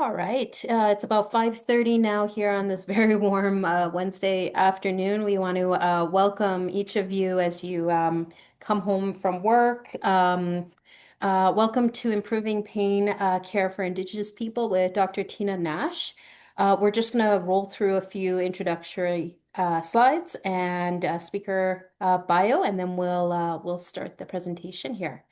All right. It's about 5:30 now here on this very warm Wednesday afternoon. We want to welcome each of you as you come home from work. Welcome to Improving Pain Care for Indigenous People with Dr. Tina Nash. We're just going to roll through a few introductory slides and speaker bio, and then we'll start the presentation here.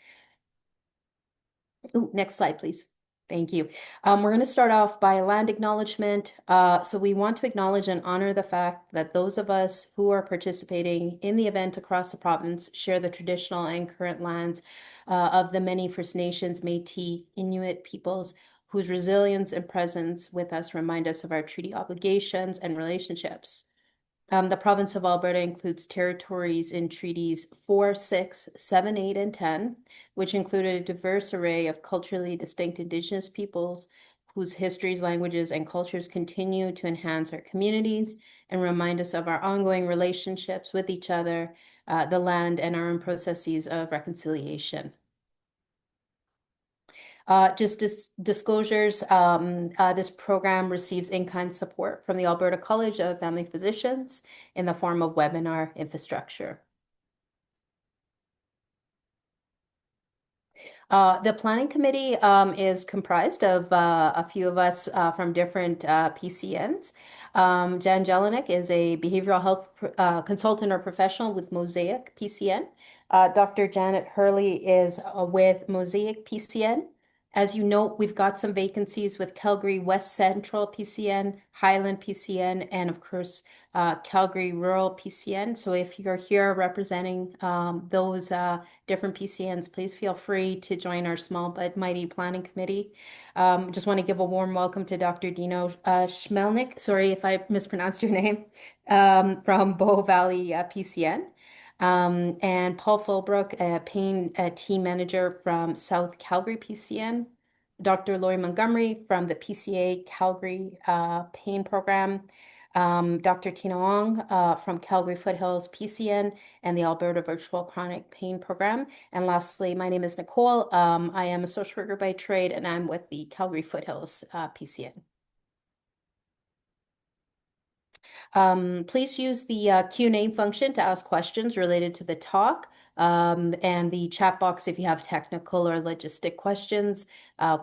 Ooh, next slide, please. Thank you. We're going to start off by land acknowledgement. So we want to acknowledge and honor the fact that those of us who are participating in the event across the province share the traditional and current lands of the many First Nations, Métis, Inuit peoples whose resilience and presence with us remind us of our treaty obligations and relationships. The province of Alberta includes territories in treaties 4, 6, 7, 8, and 10, which included a diverse array of culturally distinct Indigenous peoples whose histories, languages, and cultures continue to enhance our communities and remind us of our ongoing relationships with each other, the land, and our own processes of reconciliation. Just disclosures, this program receives in-kind support from the Alberta College of Family Physicians in the form of webinar infrastructure. The planning committee is comprised of a few of us from different PCNs. Jan Jelinek is a behavioral health consultant or professional with Mosaic PCN. Dr. Janet Hurley is with Mosaic PCN. As you note, we've got some vacancies with Calgary West Central PCN, Highland PCN, and of course, Calgary Rural PCN. So if you're here representing those different PCNs, please feel free to join our small but mighty planning committee. Just want to give a warm welcome to Dr. Dino Schmelnick. Sorry if I mispronounced your name, from Bow Valley PCN. And Paul Fulbrook, a pain team manager from South Calgary PCN. Dr. Lori Montgomery from the PCA Calgary Pain Program. Dr. Tina Wong from Calgary Foothills PCN and the Alberta Virtual Chronic Pain Program. And lastly, my name is Nicole. I am a social worker by trade, and I'm with the Calgary Foothills PCN. Please use the Q&A function to ask questions related to the talk, and the chat box if you have technical or logistic questions.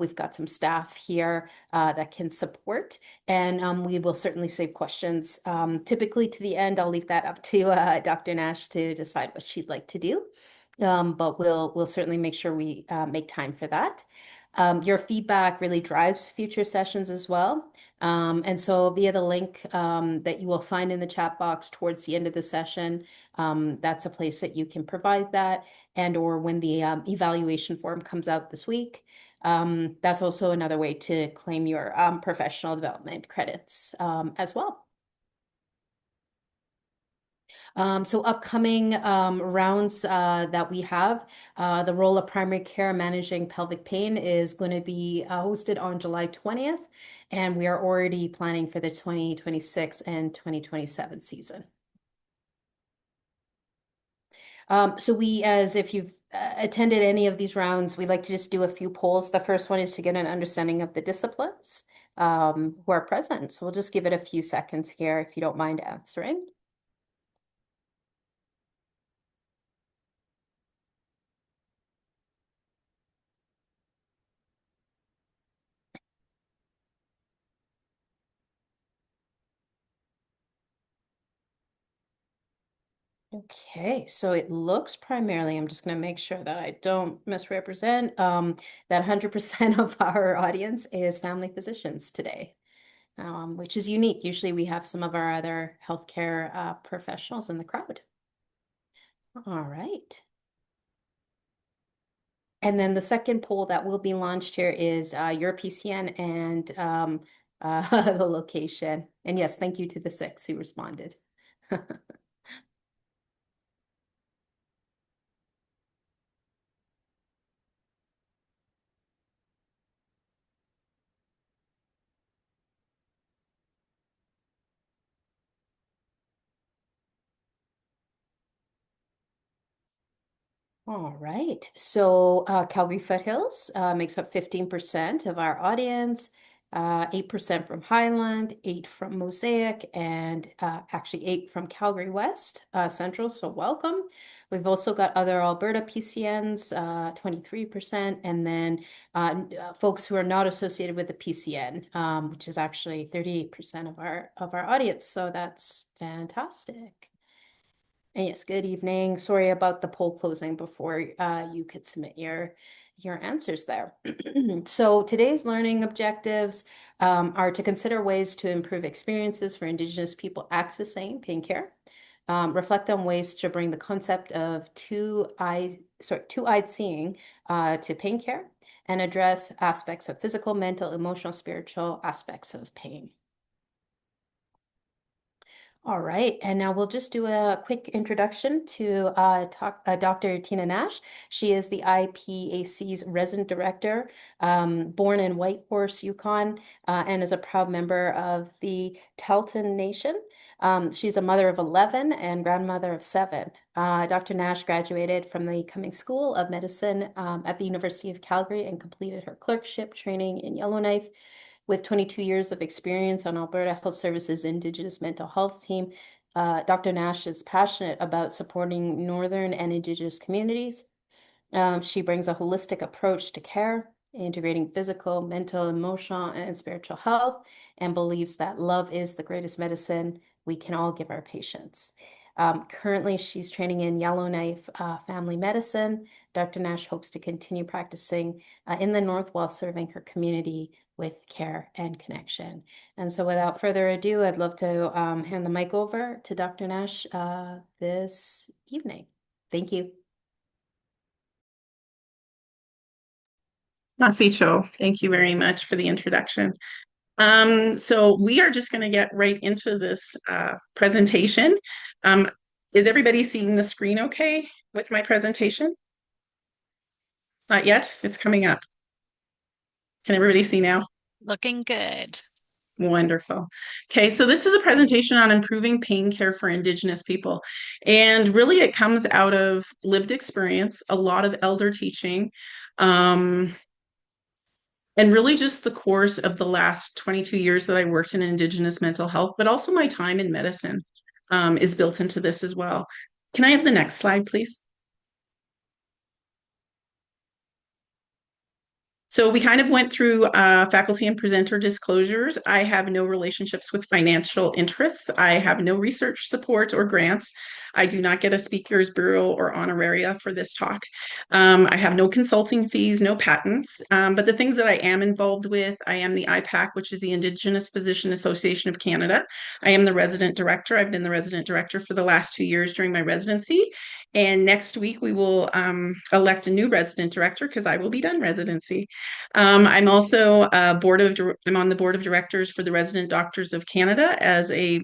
We've got some staff here that can support, and we will certainly save questions typically to the end. I'll leave that up to Dr. Nash to decide what she'd like to do, but we'll certainly make sure we make time for that. Your feedback really drives future sessions as well. And so via the link that you will find in the chat box towards the end of the session, that's a place that you can provide that, and or when the evaluation form comes out this week. That's also another way to claim your professional development credits as well. So upcoming rounds that we have, the role of primary care managing pelvic pain is going to be hosted on July 20th, and we are already planning for the 2026 and 2027 season. So we, as if you've attended any of these rounds, we like to just do a few polls. The first one is to get an understanding of the disciplines who are present. So we'll just give it a few seconds here if you don't mind answering. Okay, so it looks primarily, I'm just going to make sure that I don't misrepresent, that 100% of our audience is family physicians today, which is unique. Usually we have some of our other healthcare professionals in the crowd. All right. And then the second poll that will be launched here is your PCN and the location. And yes, thank you to the 6 who responded. All right. So Calgary Foothills makes up 15% of our audience. 8% from Highland, 8 from Mosaic, and actually 8 from Calgary West Central. So welcome. We've also got other Alberta PCNs, 23%, and then folks who are not associated with the PCN, which is actually 38% of our audience. So that's fantastic. And yes, good evening. Sorry about the poll closing before you could submit your answers there. So today's learning objectives are to consider ways to improve experiences for Indigenous people accessing pain care, reflect on ways to bring the concept of two-eyed seeing to pain care, and address aspects of physical, mental, emotional, spiritual aspects of pain. All right, and now we'll just do a quick introduction to Dr. Tina Nash. She is the IPAC's resident director, born in Whitehorse, Yukon, and is a proud member of the Tahltan Nation. She's a mother of 11 and grandmother of 7. Dr. Nash graduated from the Cummings School of Medicine at the University of Calgary and completed her clerkship training in Yellowknife. With 22 years of experience on Alberta Health Services Indigenous Mental Health Team, Dr. Nash is passionate about supporting Northern and Indigenous communities. She brings a holistic approach to care, integrating physical, mental, emotional, and spiritual health, and believes that love is the greatest medicine we can all give our patients. Currently, she's training in Yellowknife family medicine. Dr. Nash hopes to continue practicing in the North while serving her community with care and connection. And so without further ado, I'd love to hand the mic over to Dr. Nash this evening. Thank you. Masicho, thank you very much for the introduction. So we are just going to get right into this presentation. Is everybody seeing the screen okay with my presentation? Not yet, it's coming up. Can everybody see now? Looking good. Wonderful. Okay, so this is a presentation on improving pain care for Indigenous people. And really it comes out of lived experience, a lot of elder teaching, and really just the course of the last 22 years that I worked in Indigenous mental health, but also my time in medicine is built into this as well. Can I have the next slide, please? So we kind of went through faculty and presenter disclosures. I have no relationships with financial interests. I have no research support or grants. I do not get a speaker's bureau or honoraria for this talk. I have no consulting fees, no patents. But the things that I am involved with, I am the IPAC, which is the Indigenous Physician Association of Canada. I am the resident director. I've been the resident director for the last 2 years during my residency. And next week we will elect a new resident director because I will be done residency. I'm also I'm on the board of directors for the Resident Doctors of Canada as a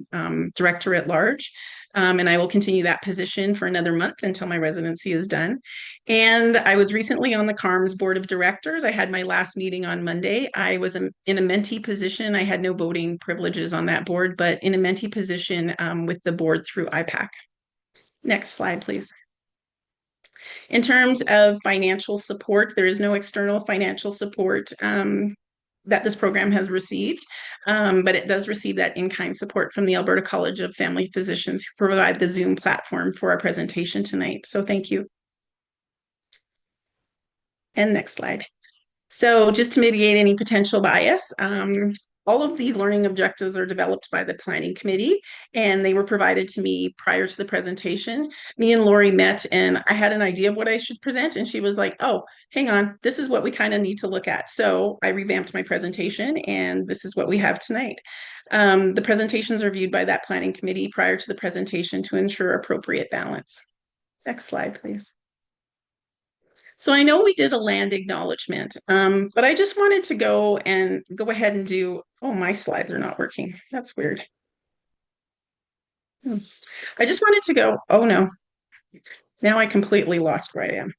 director at large. And I will continue that position for another month until my residency is done. And I was recently on the CARMS board of directors. I had my last meeting on Monday. I was in a mentee position. I had no voting privileges on that board, but in a mentee position with the board through IPAC. Next slide, please. In terms of financial support, there is no external financial support that this program has received, but it does receive that in-kind support from the Alberta College of Family Physicians who provide the Zoom platform for our presentation tonight. So thank you. And next slide. So just to mitigate any potential bias, all of these learning objectives are developed by the planning committee, and they were provided to me prior to the presentation. Me and Lori met, and I had an idea of what I should present, and she was like, oh, hang on, this is what we kind of need to look at. So I revamped my presentation, and this is what we have tonight. The presentations are viewed by that planning committee prior to the presentation to ensure appropriate balance. Next slide, please. So I know we did a land acknowledgement, but I just wanted to go ahead and do, oh, my slides are not working. That's weird. I just wanted to go, oh no, now I completely lost where I am.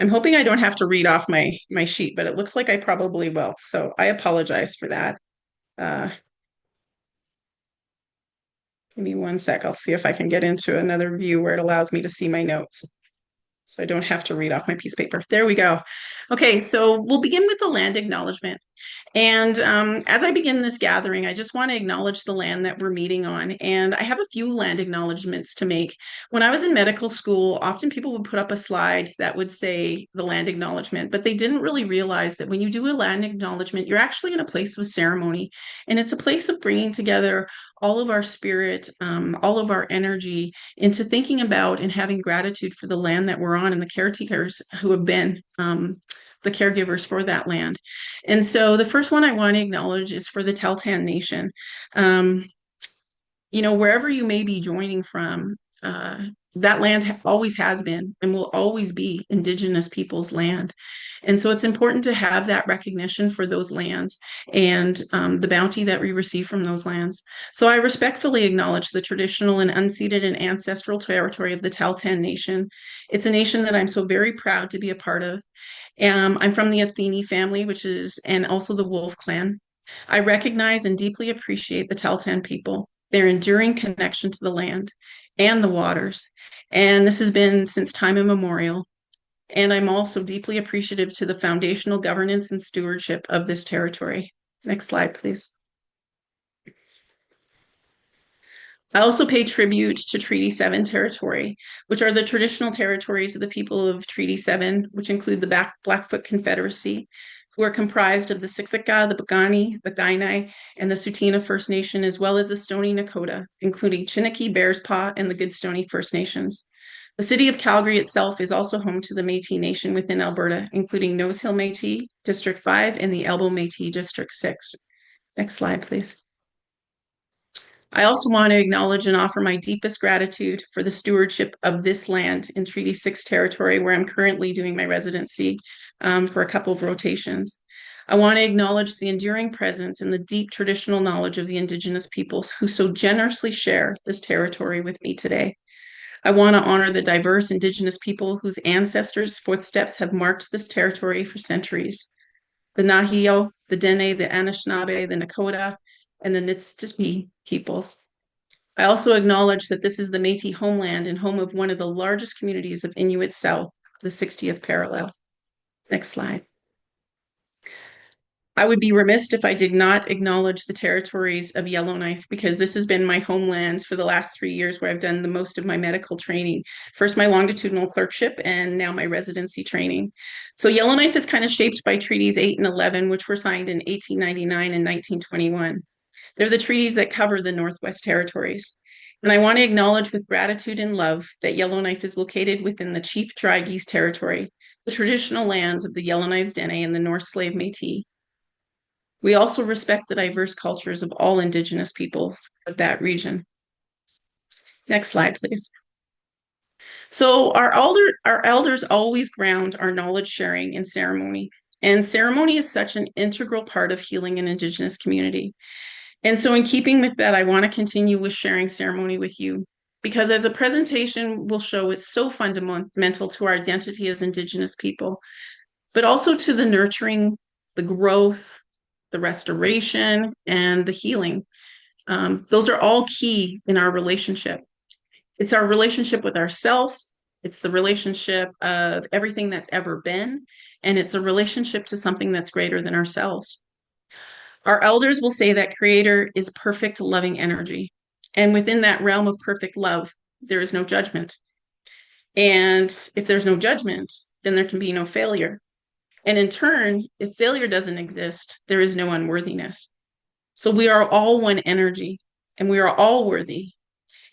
I'm hoping I don't have to read off my sheet, but it looks like I probably will. So I apologize for that. Give me one sec. I'll see if I can get into another view where it allows me to see my notes. So I don't have to read off my piece of paper. There we go. Okay, so we'll begin with the land acknowledgement. And as I begin this gathering, I just want to acknowledge the land that we're meeting on. And I have a few land acknowledgements to make. When I was in medical school, often people would put up a slide that would say the land acknowledgement, but they didn't really realize that when you do a land acknowledgement, you're actually in a place of ceremony. And it's a place of bringing together all of our spirit, all of our energy into thinking about and having gratitude for the land that we're on and the caretakers who have been the caregivers for that land. And so the first one I want to acknowledge is for the Tahltan Nation. Um, Wherever you may be joining from, that land always has been and will always be Indigenous people's land. And so it's important to have that recognition for those lands and the bounty that we receive from those lands. So I respectfully acknowledge the traditional and unceded and ancestral territory of the Tahltan Nation. It's a nation that I'm so very proud to be a part of. I'm from the Athene family, and also the Wolf clan. I recognize and deeply appreciate the Tahltan people, their enduring connection to the land and the waters. And this has been since time immemorial. And I'm also deeply appreciative to the foundational governance and stewardship of this territory. Next slide, please. I also pay tribute to Treaty 7 territory, which are the traditional territories of the people of Treaty 7, which include the Blackfoot Confederacy, who are comprised of the Siksika, the Piikani, the Kainai, and the Tsuut'ina First Nation, as well as the Stoney Nakoda, including Chiniki, Bearspaw, and the Goodstoney First Nations. The city of Calgary itself is also home to the Métis Nation within Alberta, including Nose Hill Métis, District 5, and the Elbow Métis, District 6. Next slide, please. I also want to acknowledge and offer my deepest gratitude for the stewardship of this land in Treaty 6 territory, where I'm currently doing my residency for a couple of rotations. I want to acknowledge the enduring presence and the deep traditional knowledge of the Indigenous peoples who so generously share this territory with me today. I want to honor the diverse Indigenous people whose ancestors' footsteps have marked this territory for centuries. The Nahio, the Dene, the Anishinaabe, the Nakota, and the Niitsitapi peoples. I also acknowledge that this is the Métis homeland and home of one of the largest communities of Inuit south, the 60th parallel. Next slide. I would be remiss if I did not acknowledge the territories of Yellowknife because this has been my homeland for the last 3 years where I've done the most of my medical training. First, my longitudinal clerkship and now my residency training. So Yellowknife is kind of shaped by Treaties 8 and 11, which were signed in 1899 and 1921. They're the treaties that cover the Northwest Territories. And I want to acknowledge with gratitude and love that Yellowknife is located within the Chief Dry Geese Territory, the traditional lands of the Yellowknives Dene and the North Slave Métis. We also respect the diverse cultures of all Indigenous peoples of that region. Next slide, please. So our elders always ground our knowledge sharing in ceremony. And ceremony is such an integral part of healing an Indigenous community. And so in keeping with that, I want to continue with sharing ceremony with you because as a presentation will show, it's so fundamental to our identity as Indigenous people, but also to the nurturing, the growth, the restoration, and the healing. Those are all key in our relationship. It's our relationship with ourself. It's the relationship of everything that's ever been, and it's a relationship to something that's greater than ourselves. Our elders will say that Creator is perfect, loving energy. And within that realm of perfect love, there is no judgment. And if there's no judgment, then there can be no failure. And in turn, if failure doesn't exist, there is no unworthiness. So we are all one energy and we are all worthy.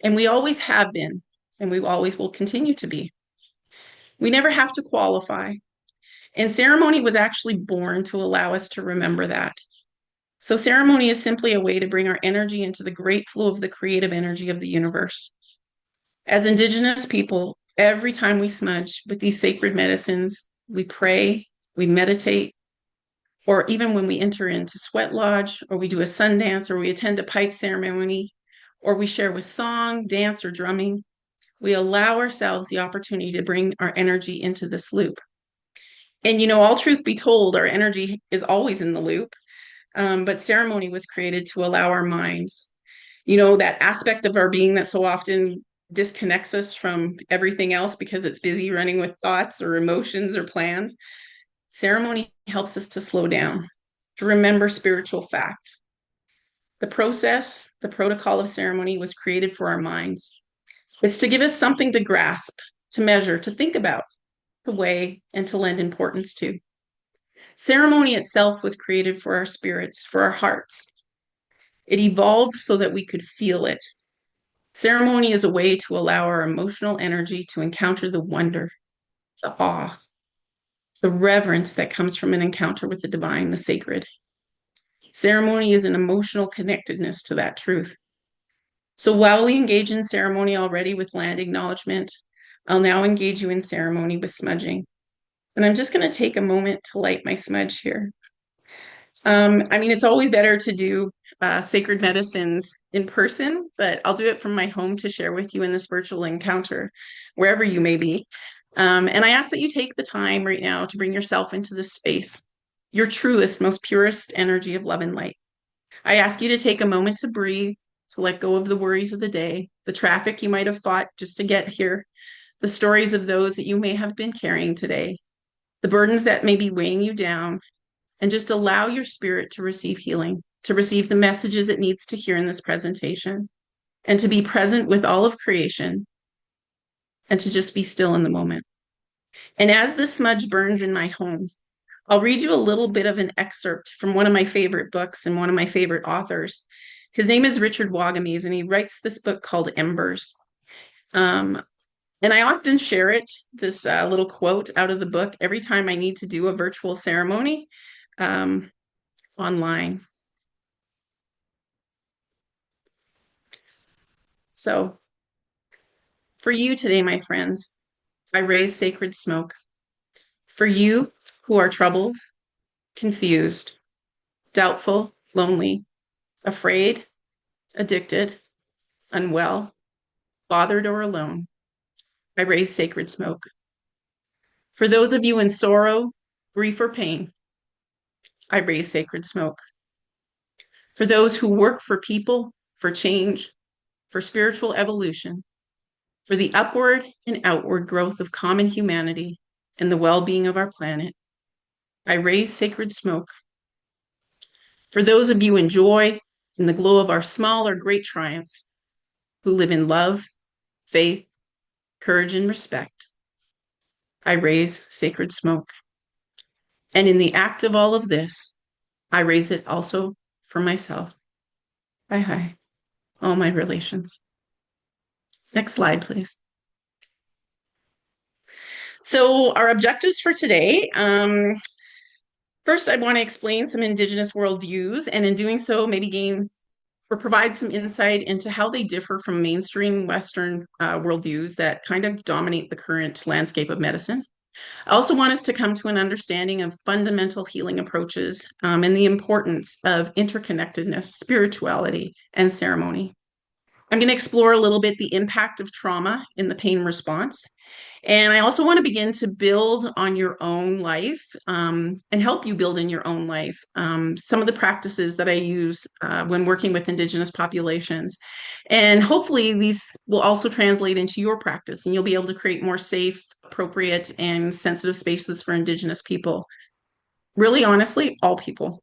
And we always have been, and we always will continue to be. We never have to qualify. And ceremony was actually born to allow us to remember that. So ceremony is simply a way to bring our energy into the great flow of the creative energy of the universe. As Indigenous people, every time we smudge with these sacred medicines, we pray, we meditate, or even when we enter into sweat lodge, or we do a sun dance, or we attend a pipe ceremony, or we share with song, dance, or drumming, we allow ourselves the opportunity to bring our energy into this loop. And all truth be told, our energy is always in the loop. But ceremony was created to allow our minds, that aspect of our being that so often disconnects us from everything else because it's busy running with thoughts or emotions or plans. Ceremony helps us to slow down. to remember spiritual fact. The process, the protocol of ceremony was created for our minds. It's to give us something to grasp, to measure, to think about, to weigh, and to lend importance to. Ceremony itself was created for our spirits, for our hearts. It evolved so that we could feel it. Ceremony is a way to allow our emotional energy to encounter the wonder, the awe, the reverence that comes from an encounter with the divine, the sacred. Ceremony is an emotional connectedness to that truth. So while we engage in ceremony already with land acknowledgement, I'll now engage you in ceremony with smudging. And I'm just going to take a moment to light my smudge here. I mean, it's always better to do sacred medicines in person, but I'll do it from my home to share with you in this virtual encounter, wherever you may be. And I ask that you take the time right now to bring yourself into this space, your truest, most purest energy of love and light. I ask you to take a moment to breathe, to let go of the worries of the day, the traffic you might have fought just to get here, the stories of those that you may have been carrying today, the burdens that may be weighing you down, and just allow your spirit to receive healing, to receive the messages it needs to hear in this presentation, and to be present with all of creation, and to just be still in the moment. And as the smudge burns in my home, I'll read you a little bit of an excerpt from one of my favorite books and one of my favorite authors. His name is Richard Wagamese, and he writes this book called Embers. Um, and I often share it, this little quote out of the book, every time I need to do a virtual ceremony online. So for you today, my friends, I raise sacred smoke. For you who are troubled, confused, doubtful, lonely, afraid, addicted, unwell, bothered, or alone, I raise sacred smoke. For those of you in sorrow, grief, or pain, I raise sacred smoke. For those who work for people, for change, for spiritual evolution, for the upward and outward growth of common humanity and the well-being of our planet, I raise sacred smoke. For those of you in joy, in the glow of our small or great triumphs, who live in love, faith, courage, and respect, I raise sacred smoke. And in the act of all of this, I raise it also for myself. Hi, all my relations. Next slide, please. So our objectives for today, first, I want to explain some Indigenous worldviews, and in doing so, maybe gain or provide some insight into how they differ from mainstream Western worldviews that kind of dominate the current landscape of medicine. I also want us to come to an understanding of fundamental healing approaches and the importance of interconnectedness, spirituality, and ceremony. I'm going to explore a little bit the impact of trauma in the pain response. And I also want to begin to build on your own life and help you build in your own life some of the practices that I use when working with Indigenous populations. And hopefully these will also translate into your practice and you'll be able to create more safe, appropriate, and sensitive spaces for Indigenous people. Really, honestly, all people.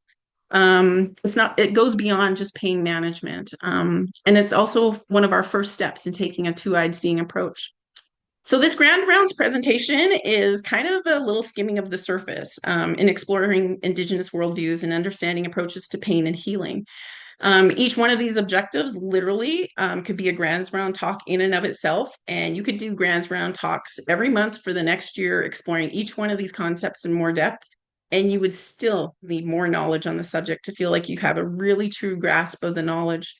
It goes beyond just pain management. And it's also one of our first steps in taking a two-eyed seeing approach. So this Grand Rounds presentation is kind of a little skimming of the surface in exploring Indigenous worldviews and understanding approaches to pain and healing. Each one of these objectives literally could be a Grands Round talk in and of itself, and you could do Grands Round talks every month for the next year, exploring each one of these concepts in more depth, and you would still need more knowledge on the subject to feel like you have a really true grasp of the knowledge.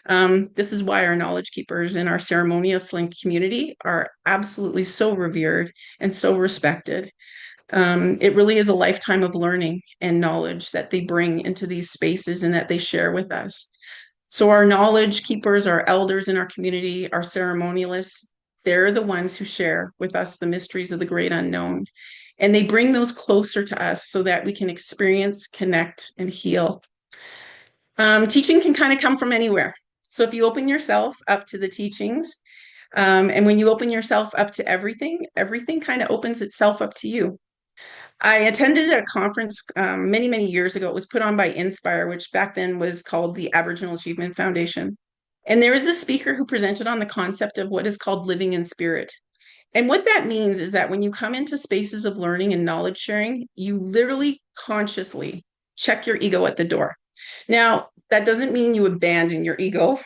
This is why our knowledge keepers in our ceremonious link community are absolutely so revered and so respected. It really is a lifetime of learning and knowledge that they bring into these spaces and that they share with us. So our knowledge keepers, our elders in our community, our ceremonialists, they're the ones who share with us the mysteries of the great unknown. And they bring those closer to us so that we can experience, connect, and heal. Teaching can kind of come from anywhere. So if you open yourself up to the teachings, and when you open yourself up to everything, everything kind of opens itself up to you. I attended a conference many, many years ago. It was put on by Inspire, which back then was called the Aboriginal Achievement Foundation. And there was a speaker who presented on the concept of what is called living in spirit. And what that means is that when you come into spaces of learning and knowledge sharing, you literally consciously check your ego at the door. Now, that doesn't mean you abandon your ego.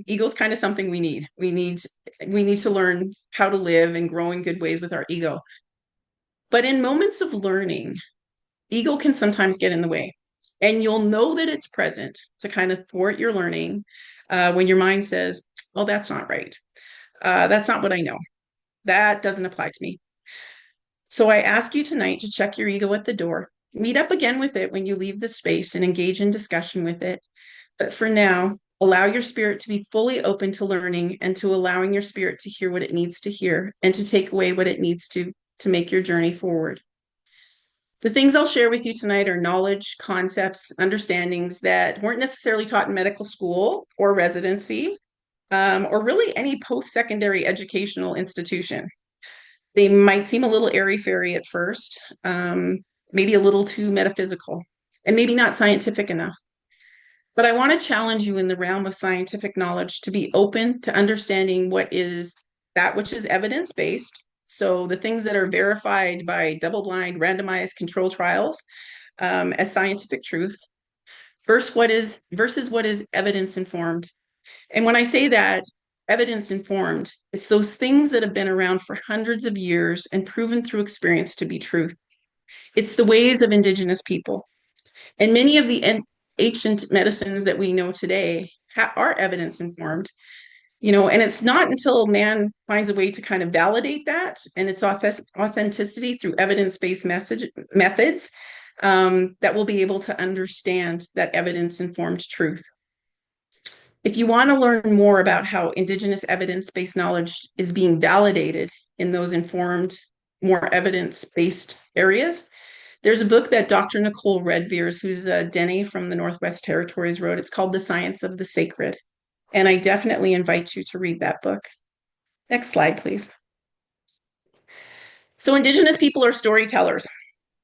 Ego is kind of something we need. We need to learn how to live and grow in good ways with our ego. But in moments of learning, ego can sometimes get in the way. And you'll know that it's present to kind of thwart your learning when your mind says, oh, that's not right. That's not what I know. That doesn't apply to me. So I ask you tonight to check your ego at the door. Meet up again with it when you leave the space and engage in discussion with it. But for now, allow your spirit to be fully open to learning and to allowing your spirit to hear what it needs to hear and to take away what it needs to make your journey forward. The things I'll share with you tonight are knowledge, concepts, understandings that weren't necessarily taught in medical school or residency, or really any post-secondary educational institution. They might seem a little airy-fairy at first, maybe a little too metaphysical, and maybe not scientific enough. But I want to challenge you in the realm of scientific knowledge to be open to understanding what is that which is evidence-based. So the things that are verified by double-blind, randomized control trials as scientific truth, versus what is evidence-informed. And when I say that, evidence-informed, it's those things that have been around for hundreds of years and proven through experience to be truth. It's the ways of Indigenous people. And many of the ancient medicines that we know today are evidence informed, and it's not until man finds a way to kind of validate that and its authenticity through evidence-based methods that we'll be able to understand that evidence informed truth. If you want to learn more about how Indigenous evidence-based knowledge is being validated in those informed, more evidence-based areas, there's a book that Dr. Nicole Redveers, who's a Dene from the Northwest Territories, wrote. It's called The Science of the Sacred. And I definitely invite you to read that book. Next slide, please. So Indigenous people are storytellers.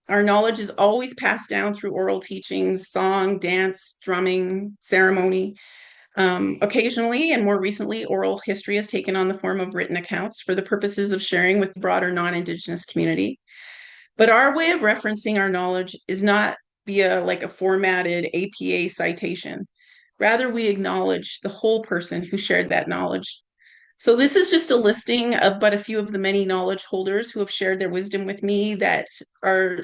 Our knowledge is always passed down through oral teachings, song, dance, drumming, ceremony. Occasionally, and more recently, oral history has taken on the form of written accounts for the purposes of sharing with the broader non-Indigenous community. But our way of referencing our knowledge is not via like a formatted APA citation. Rather, we acknowledge the whole person who shared that knowledge. So this is just a listing of but a few of the many knowledge holders who have shared their wisdom with me that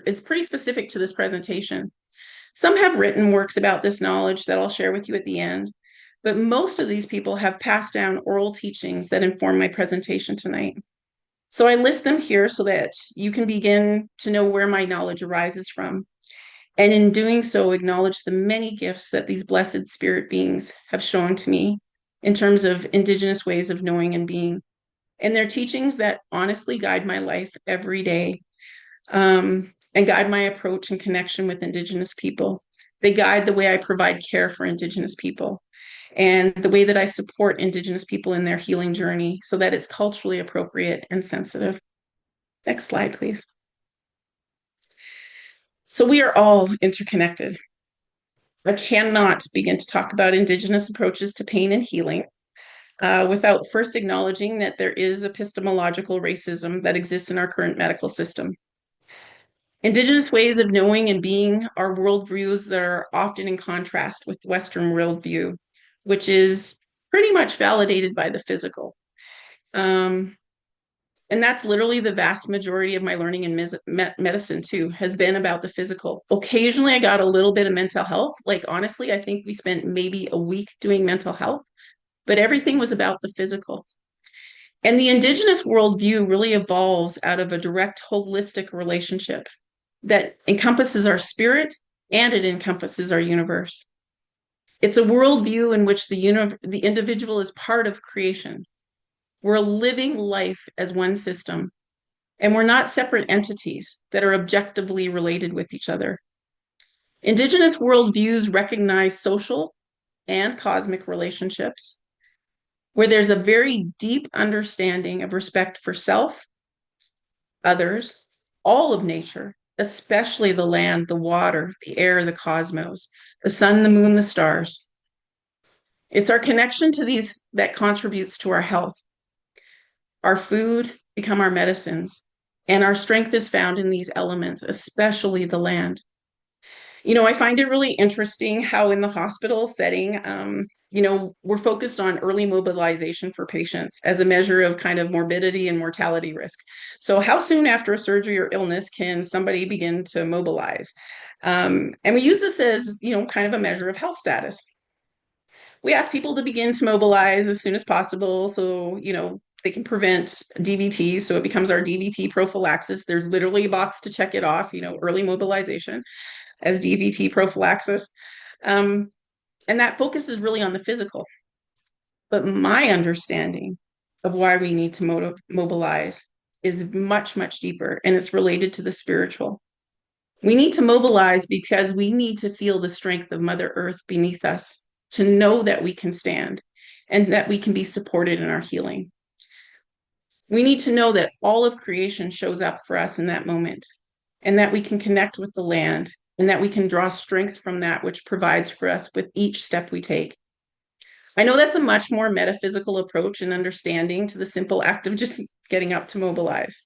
is pretty specific to this presentation. Some have written works about this knowledge that I'll share with you at the end, but most of these people have passed down oral teachings that inform my presentation tonight. So I list them here so that you can begin to know where my knowledge arises from. And in doing so, acknowledge the many gifts that these blessed spirit beings have shown to me in terms of Indigenous ways of knowing and being. And their teachings that honestly guide my life every day and guide my approach and connection with Indigenous people. They guide the way I provide care for Indigenous people and the way that I support Indigenous people in their healing journey so that it's culturally appropriate and sensitive. Next slide, please. So we are all interconnected. I cannot begin to talk about Indigenous approaches to pain and healing without first acknowledging that there is epistemological racism that exists in our current medical system. Indigenous ways of knowing and being are worldviews that are often in contrast with the Western worldview, which is pretty much validated by the physical. And that's literally the vast majority of my learning in medicine too, has been about the physical. Occasionally I got a little bit of mental health. Like honestly, I think we spent maybe a week doing mental health, but everything was about the physical. And the Indigenous worldview really evolves out of a direct holistic relationship that encompasses our spirit and it encompasses our universe. It's a worldview in which the individual is part of creation. We're living life as one system, and we're not separate entities that are objectively related with each other. Indigenous worldviews recognize social and cosmic relationships, where there's a very deep understanding of respect for self, others, all of nature, especially the land, the water, the air, the cosmos, the sun, the moon, the stars. It's our connection to these that contributes to our health. Our food become our medicines, and our strength is found in these elements, especially the land. I find it really interesting how in the hospital setting, we're focused on early mobilization for patients as a measure of kind of morbidity and mortality risk. So, how soon after a surgery or illness can somebody begin to mobilize? And we use this as, kind of a measure of health status. We ask people to begin to mobilize as soon as possible. So, they can prevent DVT. So it becomes our DVT prophylaxis. There's literally a box to check it off, early mobilization as DVT prophylaxis. Um, and that focus is really on the physical. But my understanding of why we need to mobilize is much, much deeper, and it's related to the spiritual. We need to mobilize because we need to feel the strength of Mother Earth beneath us, to know that we can stand and that we can be supported in our healing. We need to know that all of creation shows up for us in that moment, and that we can connect with the land, and that we can draw strength from that which provides for us with each step we take. I know that's a much more metaphysical approach and understanding to the simple act of just getting up to mobilize.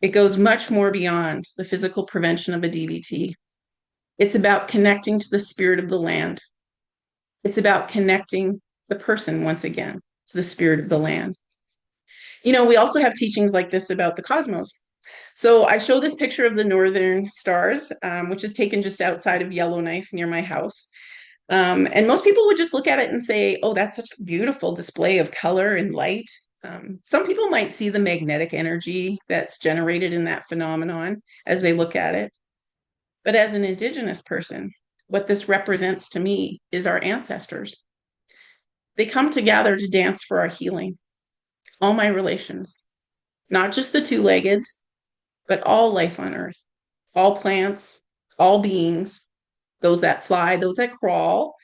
It goes much more beyond the physical prevention of a DVT. It's about connecting to the spirit of the land. It's about connecting the person once again to the spirit of the land. We also have teachings like this about the cosmos. So I show this picture of the northern stars, which is taken just outside of Yellowknife near my house. And most people would just look at it and say, oh, that's such a beautiful display of color and light. Some people might see the magnetic energy that's generated in that phenomenon as they look at it. But as an Indigenous person, what this represents to me is our ancestors. They come together to dance for our healing, all my relations, not just the two-legged, but all life on earth, all plants, all beings, those that fly, those that crawl,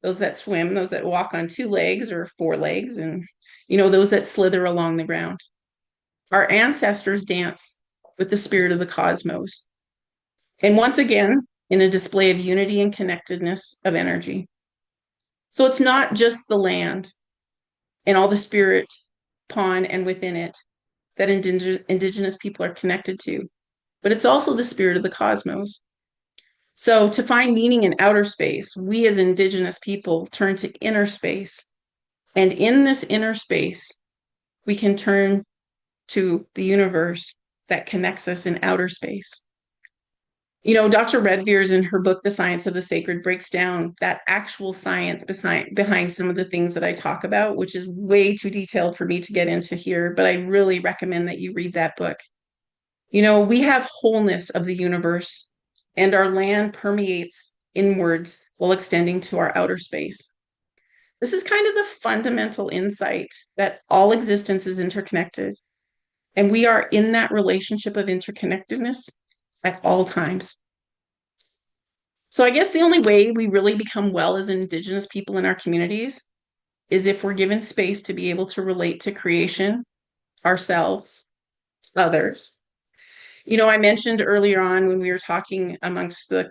those that swim, those that walk on two legs or four legs, and those that slither along the ground. Our ancestors dance with the spirit of the cosmos. And once again, in a display of unity and connectedness of energy. So it's not just the land and all the spirit upon and within it that Indigenous people are connected to, but it's also the spirit of the cosmos. So to find meaning in outer space, we as Indigenous people turn to inner space. And in this inner space, we can turn to the universe that connects us in outer space. Dr. Redvere's in her book, The Science of the Sacred, breaks down that actual science behind some of the things that I talk about, which is way too detailed for me to get into here, but I really recommend that you read that book. We have wholeness of the universe, and our land permeates inwards while extending to our outer space. This is kind of the fundamental insight that all existence is interconnected, and we are in that relationship of interconnectedness at all times. So I guess the only way we really become well as Indigenous people in our communities is if we're given space to be able to relate to creation, ourselves, others. I mentioned earlier on when we were talking amongst the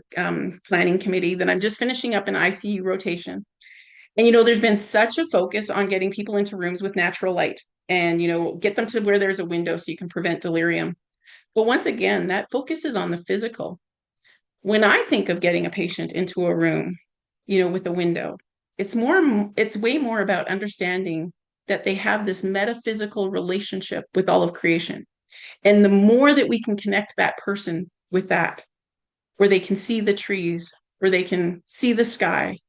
planning committee that I'm just finishing up an ICU rotation. And, there's been such a focus on getting people into rooms with natural light and, get them to where there's a window so you can prevent delirium. But once again, that focus is on the physical. When I think of getting a patient into a room, with a window, it's way more about understanding that they have this metaphysical relationship with all of creation. And the more that we can connect that person with that, where they can see the trees, where they can see the sky,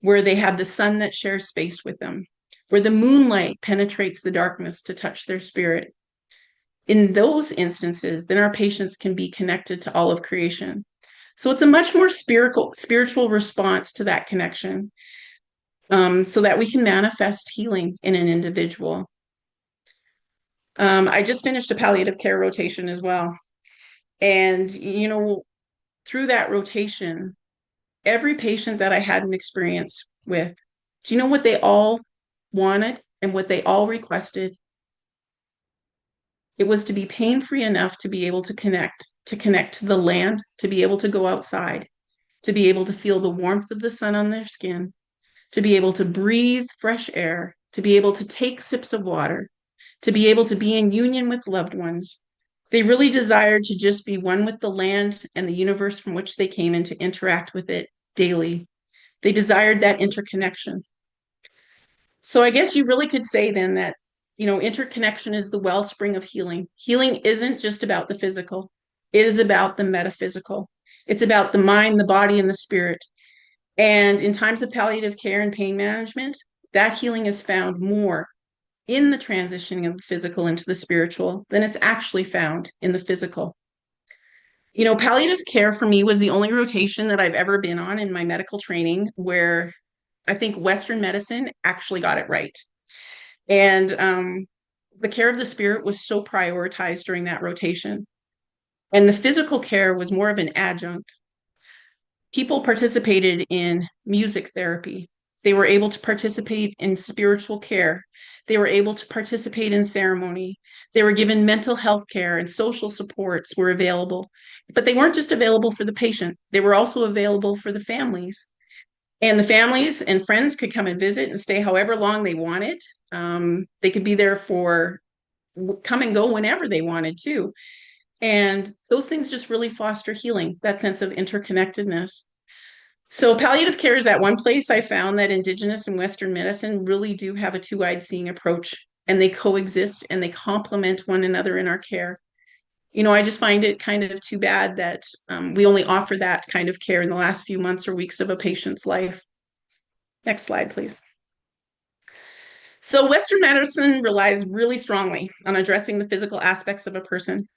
where they have the sun that shares space with them, where the moonlight penetrates the darkness to touch their spirit. In those instances, then our patients can be connected to all of creation. So it's a much more spiritual response to that connection, so that we can manifest healing in an individual. I just finished a palliative care rotation as well. And, through that rotation, every patient that I had an experience with, do you know what they all wanted and what they all requested? It was to be pain-free enough to be able to connect to connect to the land, to be able to go outside, to be able to feel the warmth of the sun on their skin, to be able to breathe fresh air, to be able to take sips of water, to be able to be in union with loved ones. They really desired to just be one with the land and the universe from which they came and to interact with it daily. They desired that interconnection. So I guess you really could say then that, interconnection is the wellspring of healing. Healing isn't just about the physical, it is about the metaphysical. It's about the mind, the body, and the spirit. And in times of palliative care and pain management, that healing is found more in the transitioning of the physical into the spiritual than it's actually found in the physical. Palliative care for me was the only rotation that I've ever been on in my medical training where I think Western medicine actually got it right. And the care of the spirit was so prioritized during that rotation. And the physical care was more of an adjunct. People participated in music therapy. They were able to participate in spiritual care. They were able to participate in ceremony. They were given mental health care and social supports were available. But they weren't just available for the patient, they were also available for the families. And the families and friends could come and visit and stay however long they wanted. They could be there for come and go whenever they wanted to. And those things just really foster healing, that sense of interconnectedness. So palliative care is that one place I found that Indigenous and Western medicine really do have a two-eyed seeing approach, and they coexist and they complement one another in our care. I just find it kind of too bad that we only offer that kind of care in the last few months or weeks of a patient's life. Next slide, please. So Western medicine relies really strongly on addressing the physical aspects of a person.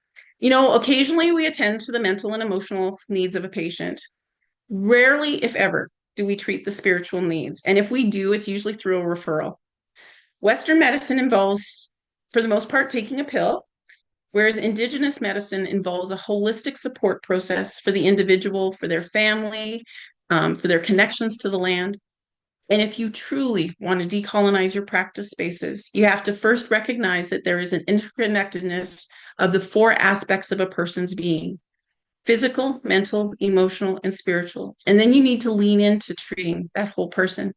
Occasionally we attend to the mental and emotional needs of a patient. Rarely, if ever, do we treat the spiritual needs. And if we do, it's usually through a referral. Western medicine involves, for the most part, taking a pill, whereas Indigenous medicine involves a holistic support process for the individual, for their family, for their connections to the land. And if you truly want to decolonize your practice spaces, you have to first recognize that there is an interconnectedness of the four aspects of a person's being: physical, mental, emotional, and spiritual. And then you need to lean into treating that whole person.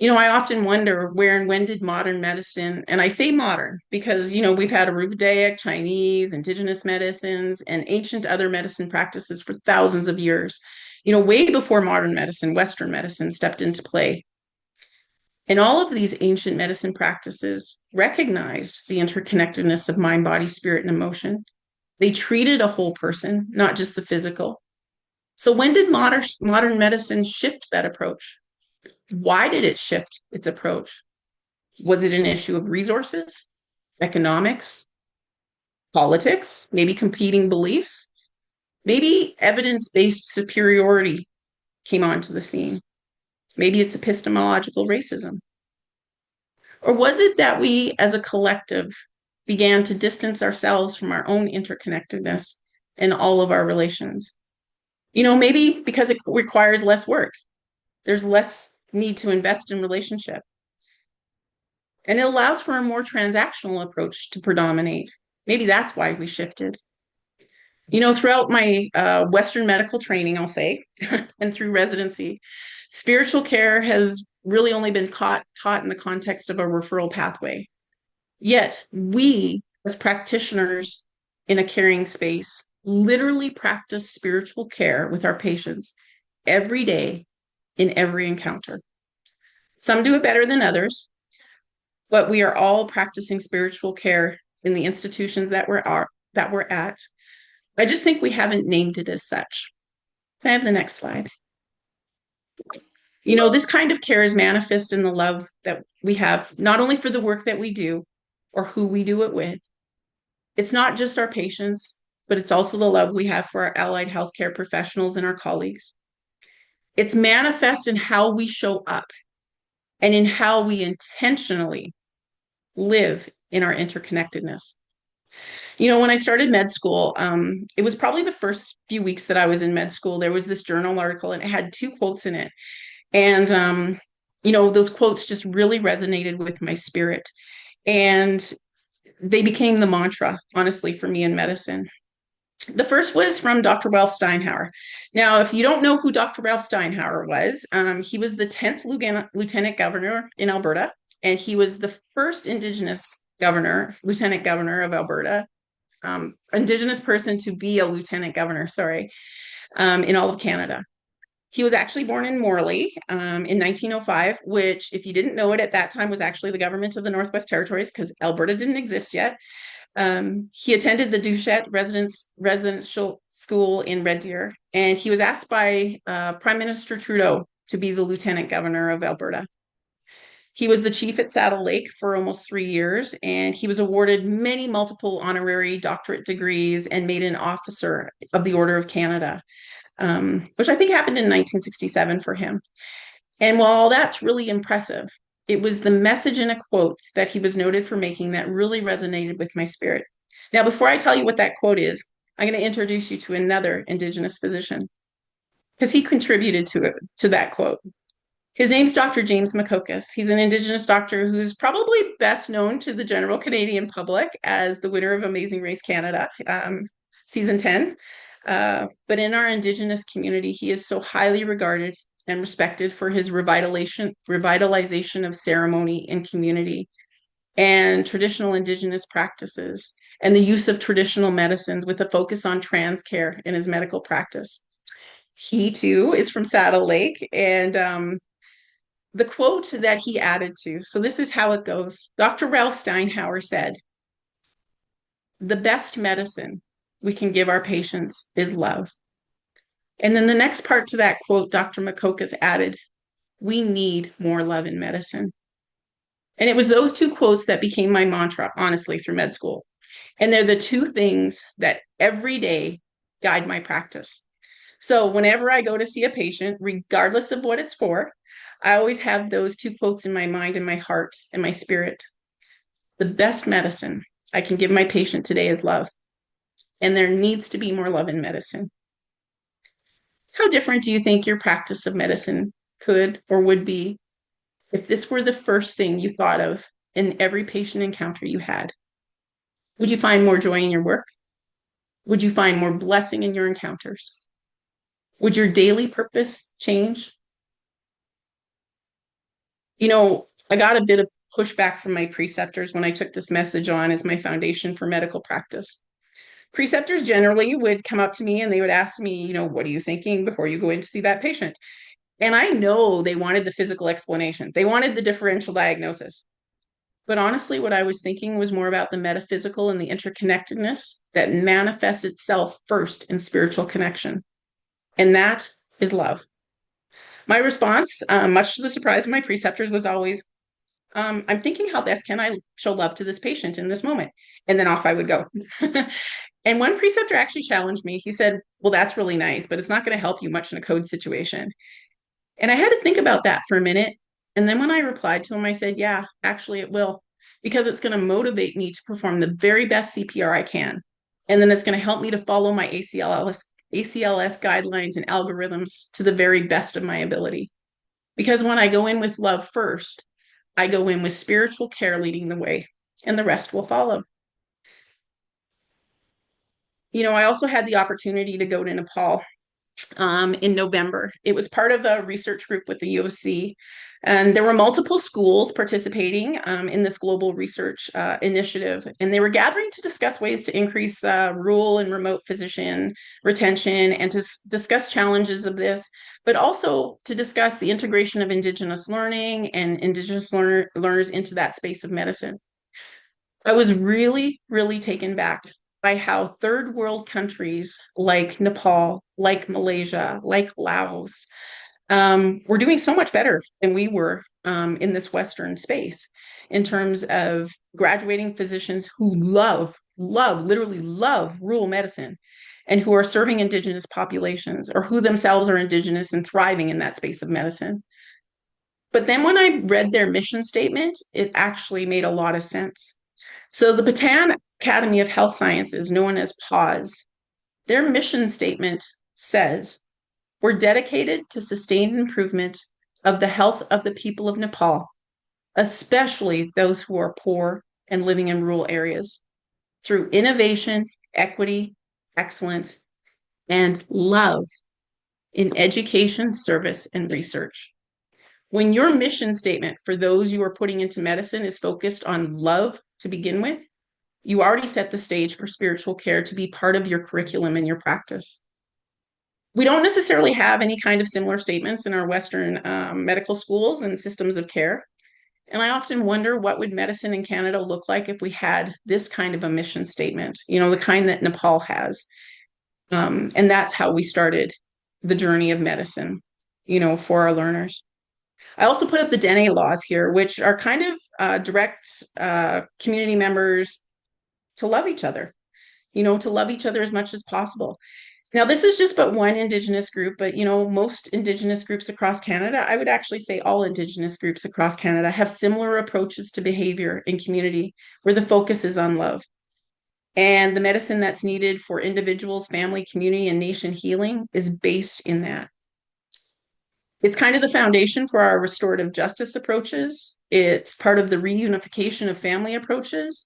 I often wonder where and when did modern medicine, and I say modern because, we've had Ayurvedic, Chinese, indigenous medicines, and ancient other medicine practices for thousands of years. Way before modern medicine, Western medicine stepped into play. And all of these ancient medicine practices recognized the interconnectedness of mind, body, spirit, and emotion. They treated a whole person, not just the physical. So when did modern medicine shift that approach? Why did it shift its approach? Was it an issue of resources, economics, politics, maybe competing beliefs? Maybe evidence-based superiority came onto the scene. Maybe it's epistemological racism. Or was it that we as a collective began to distance ourselves from our own interconnectedness in all of our relations? Maybe because it requires less work. There's less need to invest in relationship. And it allows for a more transactional approach to predominate. Maybe that's why we shifted. Throughout my Western medical training, I'll say, and through residency, spiritual care has really only been taught in the context of a referral pathway. Yet we, as practitioners in a caring space, literally practice spiritual care with our patients every day in every encounter. Some do it better than others, but we are all practicing spiritual care in the institutions that we're at. I just think we haven't named it as such. Can I have the next slide? This kind of care is manifest in the love that we have, not only for the work that we do or who we do it with. It's not just our patients, but it's also the love we have for our allied healthcare professionals and our colleagues. It's manifest in how we show up and in how we intentionally live in our interconnectedness. When I started med school, it was probably the first few weeks that I was in med school. There was this journal article and it had two quotes in it. And, those quotes just really resonated with my spirit. And they became the mantra, honestly, for me in medicine. The first was from Dr. Ralph Steinhauer. Now, if you don't know who Dr. Ralph Steinhauer was, he was the 10th lieutenant governor in Alberta, and he was the first Indigenous lieutenant governor of Alberta, Indigenous person to be a lieutenant governor, sorry, in all of Canada. He was actually born in Morley in 1905, which, if you didn't know it at that time, was actually the government of the Northwest Territories because Alberta didn't exist yet. He attended the Duchette residential school in Red Deer, and he was asked by Prime Minister Trudeau to be the lieutenant governor of Alberta. He was the chief at Saddle Lake for almost 3 years, and he was awarded many multiple honorary doctorate degrees and made an officer of the Order of Canada, which I think happened in 1967 for him. And while that's really impressive, it was the message in a quote that he was noted for making that really resonated with my spirit. Now, before I tell you what that quote is, I'm going to introduce you to another Indigenous physician because he contributed to that quote. His name's Dr. James McCocus. He's an Indigenous doctor who's probably best known to the general Canadian public as the winner of Amazing Race Canada, season 10. But in our Indigenous community, he is so highly regarded and respected for his revitalization of ceremony and community and traditional Indigenous practices and the use of traditional medicines with a focus on trans care in his medical practice. He too is from Saddle Lake, and the quote that he added to, so this is how it goes. Dr. Ralph Steinhauer said, "The best medicine we can give our patients is love." And then the next part to that quote, Dr. McCocus added, "We need more love in medicine." And it was those two quotes that became my mantra, honestly, through med school. And they're the two things that every day guide my practice. So whenever I go to see a patient, regardless of what it's for, I always have those two quotes in my mind and my heart and my spirit. The best medicine I can give my patient today is love. And there needs to be more love in medicine. How different do you think your practice of medicine could or would be if this were the first thing you thought of in every patient encounter you had? Would you find more joy in your work? Would you find more blessing in your encounters? Would your daily purpose change? I got a bit of pushback from my preceptors when I took this message on as my foundation for medical practice. Preceptors generally would come up to me and they would ask me, what are you thinking before you go in to see that patient? And I know they wanted the physical explanation. They wanted the differential diagnosis. But honestly, what I was thinking was more about the metaphysical and the interconnectedness that manifests itself first in spiritual connection. And that is love. My response, much to the surprise of my preceptors, was always, I'm thinking, how best can I show love to this patient in this moment? And then off I would go. And one preceptor actually challenged me. He said, well, that's really nice, but it's not going to help you much in a code situation. And I had to think about that for a minute. And then when I replied to him, I said, yeah, actually it will, because it's going to motivate me to perform the very best CPR I can. And then it's going to help me to follow my ACLS guidelines and algorithms to the very best of my ability. Because when I go in with love first, I go in with spiritual care leading the way, and the rest will follow. I also had the opportunity to go to Nepal in November. It was part of a research group with the U of C, and there were multiple schools participating in this global research initiative, and they were gathering to discuss ways to increase rural and remote physician retention and to discuss challenges of this, but also to discuss the integration of Indigenous learning and Indigenous learners into that space of medicine. I was really, really taken back by how third world countries like Nepal, like Malaysia, like Laos, were doing so much better than we were in this Western space in terms of graduating physicians who literally love rural medicine and who are serving Indigenous populations or who themselves are Indigenous and thriving in that space of medicine. But then when I read their mission statement, it actually made a lot of sense. So the Bataan Academy of Health Sciences, known as PAWS, their mission statement says, we're dedicated to sustained improvement of the health of the people of Nepal, especially those who are poor and living in rural areas, through innovation, equity, excellence, and love in education, service, and research. When your mission statement for those you are putting into medicine is focused on love to begin with, you already set the stage for spiritual care to be part of your curriculum and your practice. We don't necessarily have any kind of similar statements in our Western medical schools and systems of care. And I often wonder what would medicine in Canada look like if we had this kind of a mission statement, the kind that Nepal has. And that's how we started the journey of medicine, for our learners. I also put up the Dene laws here, which are kind of direct community members to love each other, to love each other as much as possible. Now, this is just but one Indigenous group, but most Indigenous groups across Canada, I would actually say all Indigenous groups across Canada have similar approaches to behavior in community where the focus is on love. And the medicine that's needed for individuals, family, community, and nation healing is based in that. It's kind of the foundation for our restorative justice approaches. It's part of the reunification of family approaches.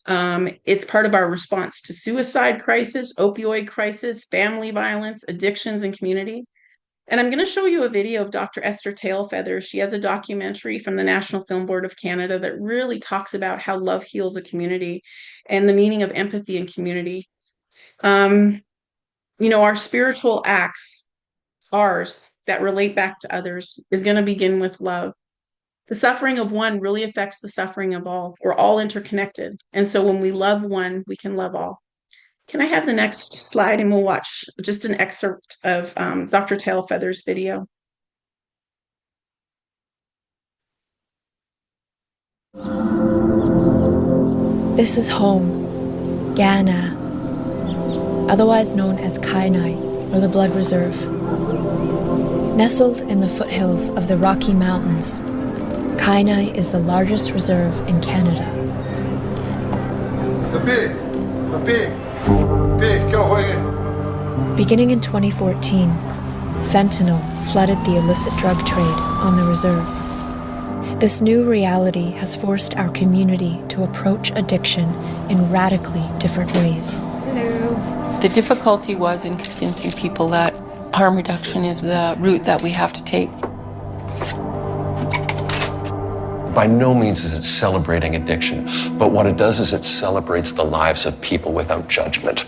It's part of our response to suicide crisis, opioid crisis, family violence, addictions, and community. And I'm going to show you a video of Dr. Esther Tailfeather. She has a documentary from the National Film Board of Canada that really talks about how love heals a community and the meaning of empathy in community. Our spiritual acts, ours, that relate back to others, is going to begin with love. The suffering of one really affects the suffering of all. We're all interconnected. And so when we love one, we can love all. Can I have the next slide and we'll watch just an excerpt of Dr. Tailfeather's video. This is home, Ghana, otherwise known as Kainai, or the Blood Reserve. Nestled in the foothills of the Rocky Mountains, Kainai is the largest reserve in Canada. Beginning in 2014, fentanyl flooded the illicit drug trade on the reserve. This new reality has forced our community to approach addiction in radically different ways. Hello. The difficulty was in convincing people that harm reduction is the route that we have to take. By no means is it celebrating addiction, but what it does is it celebrates the lives of people without judgment.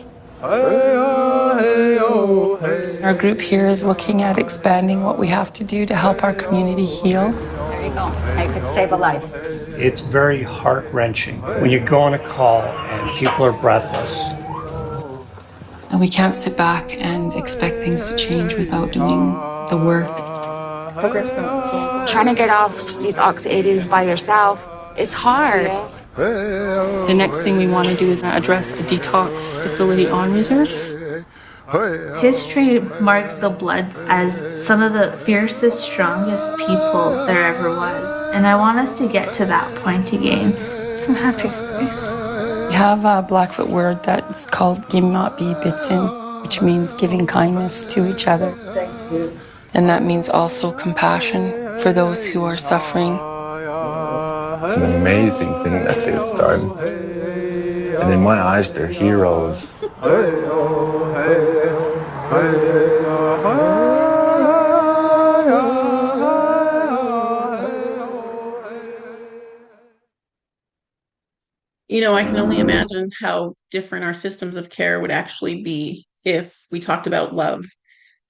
Our group here is looking at expanding what we have to do to help our community heal. There you go. It could save a life. It's very heart-wrenching when you go on a call and people are breathless. And we can't sit back and expect things to change without doing the work. Progress notes. Trying to get off these oxidatives by yourself, it's hard. The next thing we want to do is address a detox facility on reserve. History marks the Bloods as some of the fiercest, strongest people there ever was. And I want us to get to that point again. I'm happy. We have a Blackfoot word that's called Gimmat-bi Bitsin, which means giving kindness to each other. Thank you. And that means also compassion for those who are suffering. It's an amazing thing that they've done. And in my eyes, they're heroes. I can only imagine how different our systems of care would actually be if we talked about love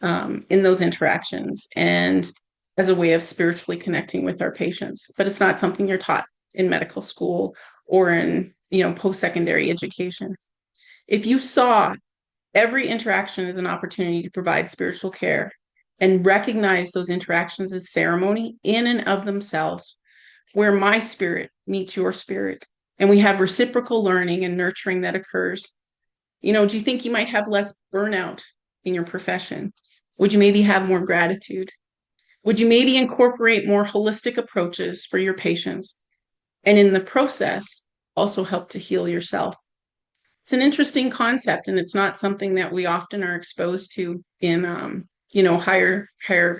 in those interactions and as a way of spiritually connecting with our patients. But it's not something you're taught in medical school or in, post-secondary education. If you saw every interaction as an opportunity to provide spiritual care and recognize those interactions as ceremony in and of themselves, where my spirit meets your spirit, and we have reciprocal learning and nurturing that occurs, do you think you might have less burnout in your profession? Would you maybe have more gratitude? Would you maybe incorporate more holistic approaches for your patients? And in the process, also help to heal yourself. It's an interesting concept, and it's not something that we often are exposed to in, higher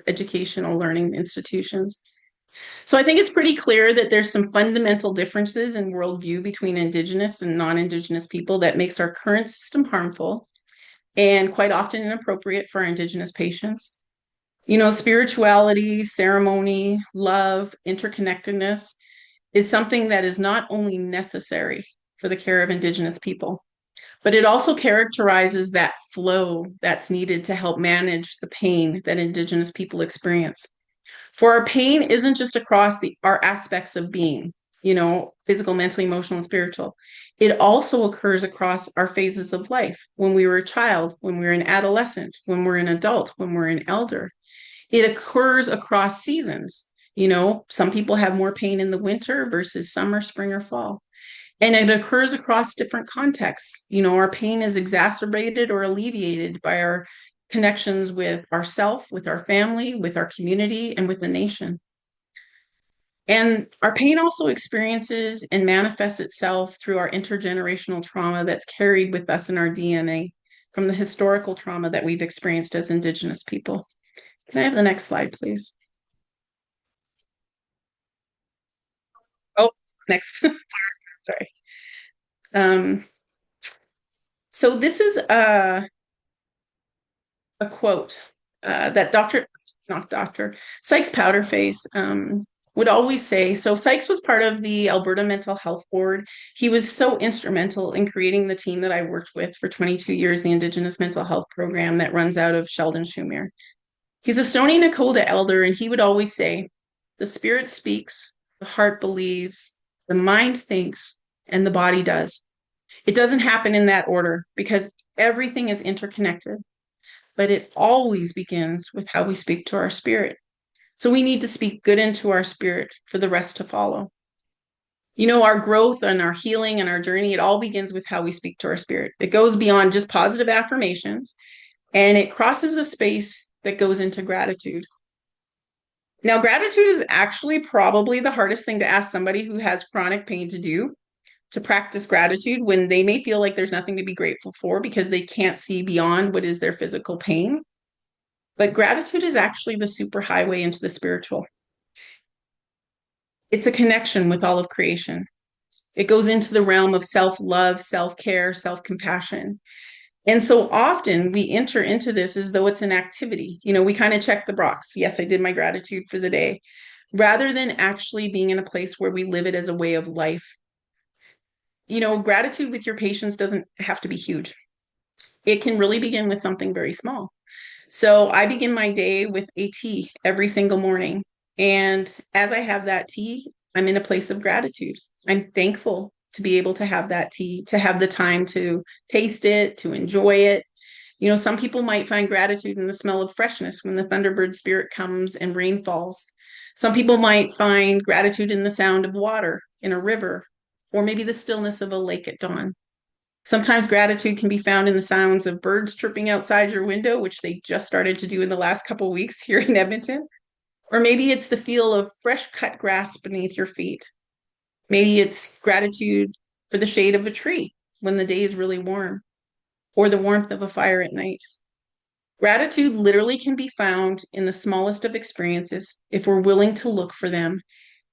educational learning institutions. So I think it's pretty clear that there's some fundamental differences in worldview between Indigenous and non-Indigenous people that makes our current system harmful. and quite often inappropriate for our Indigenous patients. You know, spirituality, ceremony, love, interconnectedness is something that is not only necessary for the care of Indigenous people, but it also characterizes that flow that's needed to help manage the pain that Indigenous people experience. For our pain isn't just across our aspects of being, you know, physical, mental, emotional, and spiritual. It also occurs across our phases of life. When we were a child, when we were an adolescent, when we're an adult, when we're an elder. It occurs across seasons. You know, some people have more pain in the winter versus summer, spring, or fall. And it occurs across different contexts. You know, our pain is exacerbated or alleviated by our connections with ourself, with our family, with our community, and with the nation. And our pain also experiences and manifests itself through our intergenerational trauma that's carried with us in our DNA from the historical trauma that we've experienced as Indigenous people. Can I have the next slide, please? Oh, next. Sorry. So this is a quote that Sykes Powderface would always say. So Sykes was part of the Alberta Mental Health Board. He was so instrumental in creating the team that I worked with for 22 years, the Indigenous Mental Health Program that runs out of Sheldon Schumer. He's a Stoney Nakoda elder, and he would always say, the spirit speaks, the heart believes, the mind thinks, and the body does. It doesn't happen in that order because everything is interconnected, but it always begins with how we speak to our spirit. So we need to speak good into our spirit for the rest to follow. You know, our growth and our healing and our journey, it all begins with how we speak to our spirit. It goes beyond just positive affirmations, and it crosses a space that goes into gratitude. Now, gratitude is actually probably the hardest thing to ask somebody who has chronic pain to do, to practice gratitude when they may feel like there's nothing to be grateful for because they can't see beyond what is their physical pain. But gratitude is actually the superhighway into the spiritual. It's a connection with all of creation. It goes into the realm of self-love, self-care, self-compassion. And so often we enter into this as though it's an activity. You know, we kind of check the box. Yes, I did my gratitude for the day, rather than actually being in a place where we live it as a way of life. You know, gratitude with your patients doesn't have to be huge. It can really begin with something very small. So I begin my day with a tea every single morning. And as I have that tea, I'm in a place of gratitude. I'm thankful to be able to have that tea, to have the time to taste it, to enjoy it. You know, some people might find gratitude in the smell of freshness when the Thunderbird spirit comes and rain falls. Some people might find gratitude in the sound of water in a river, or maybe the stillness of a lake at dawn. Sometimes gratitude can be found in the sounds of birds chirping outside your window, which they just started to do in the last couple of weeks here in Edmonton. Or maybe it's the feel of fresh cut grass beneath your feet. Maybe it's gratitude for the shade of a tree when the day is really warm, or the warmth of a fire at night. Gratitude literally can be found in the smallest of experiences if we're willing to look for them.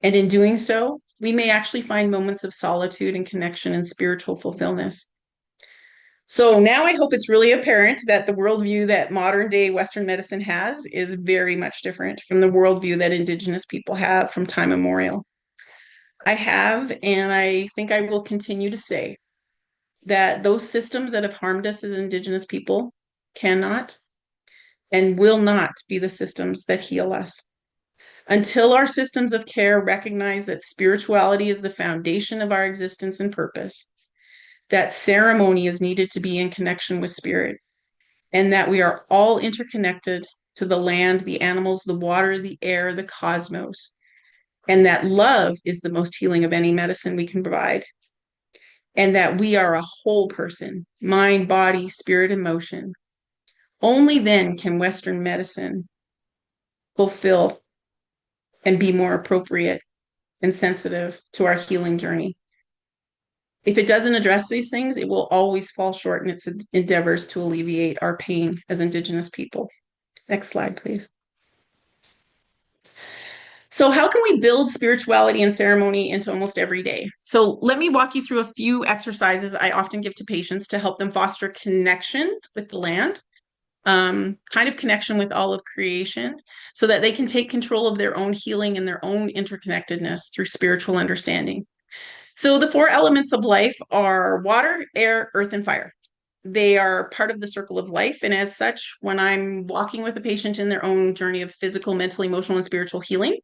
And in doing so, we may actually find moments of solitude and connection and spiritual fulfillment. So now I hope it's really apparent that the worldview that modern day Western medicine has is very much different from the worldview that Indigenous people have from time immemorial. I have, and I think I will continue to say that those systems that have harmed us as Indigenous people cannot and will not be the systems that heal us. Until our systems of care recognize that spirituality is the foundation of our existence and purpose, that ceremony is needed to be in connection with spirit, and that we are all interconnected to the land, the animals, the water, the air, the cosmos, and that love is the most healing of any medicine we can provide, and that we are a whole person, mind, body, spirit, emotion. Only then can Western medicine fulfill and be more appropriate and sensitive to our healing journey. If it doesn't address these things, it will always fall short in its endeavors to alleviate our pain as Indigenous people. Next slide, please. So, how can we build spirituality and ceremony into almost every day? So, let me walk you through a few exercises I often give to patients to help them foster connection with the land, kind of connection with all of creation, so that they can take control of their own healing and their own interconnectedness through spiritual understanding. So, the four elements of life are water, air, earth, and fire. They are part of the circle of life. And as such, when I'm walking with a patient in their own journey of physical, mental, emotional, and spiritual healing,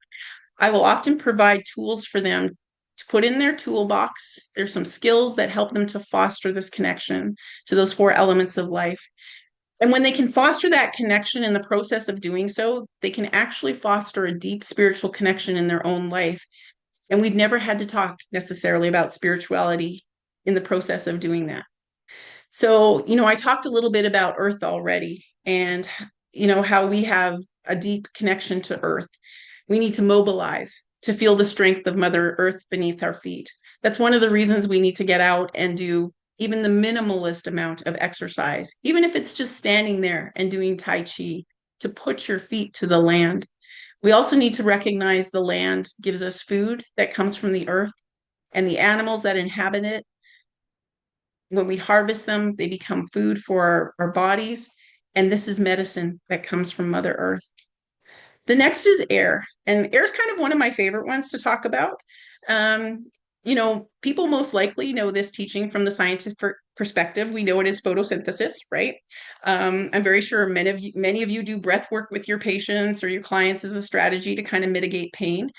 I will often provide tools for them to put in their toolbox. There's some skills that help them to foster this connection to those four elements of life. And when they can foster that connection in the process of doing so, they can actually foster a deep spiritual connection in their own life. And we've never had to talk necessarily about spirituality in the process of doing that. So, I talked a little bit about Earth already and, how we have a deep connection to Earth. We need to mobilize to feel the strength of Mother Earth beneath our feet. That's one of the reasons we need to get out and do even the minimalist amount of exercise, even if it's just standing there and doing Tai Chi, to put your feet to the land. We also need to recognize the land gives us food that comes from the earth and the animals that inhabit it. When we harvest them, they become food for our bodies. And this is medicine that comes from Mother Earth. The next is air. And air is kind of one of my favorite ones to talk about. People most likely know this teaching from the scientific perspective. We know it is photosynthesis, right? I'm very sure many of you do breath work with your patients or your clients as a strategy to kind of mitigate pain.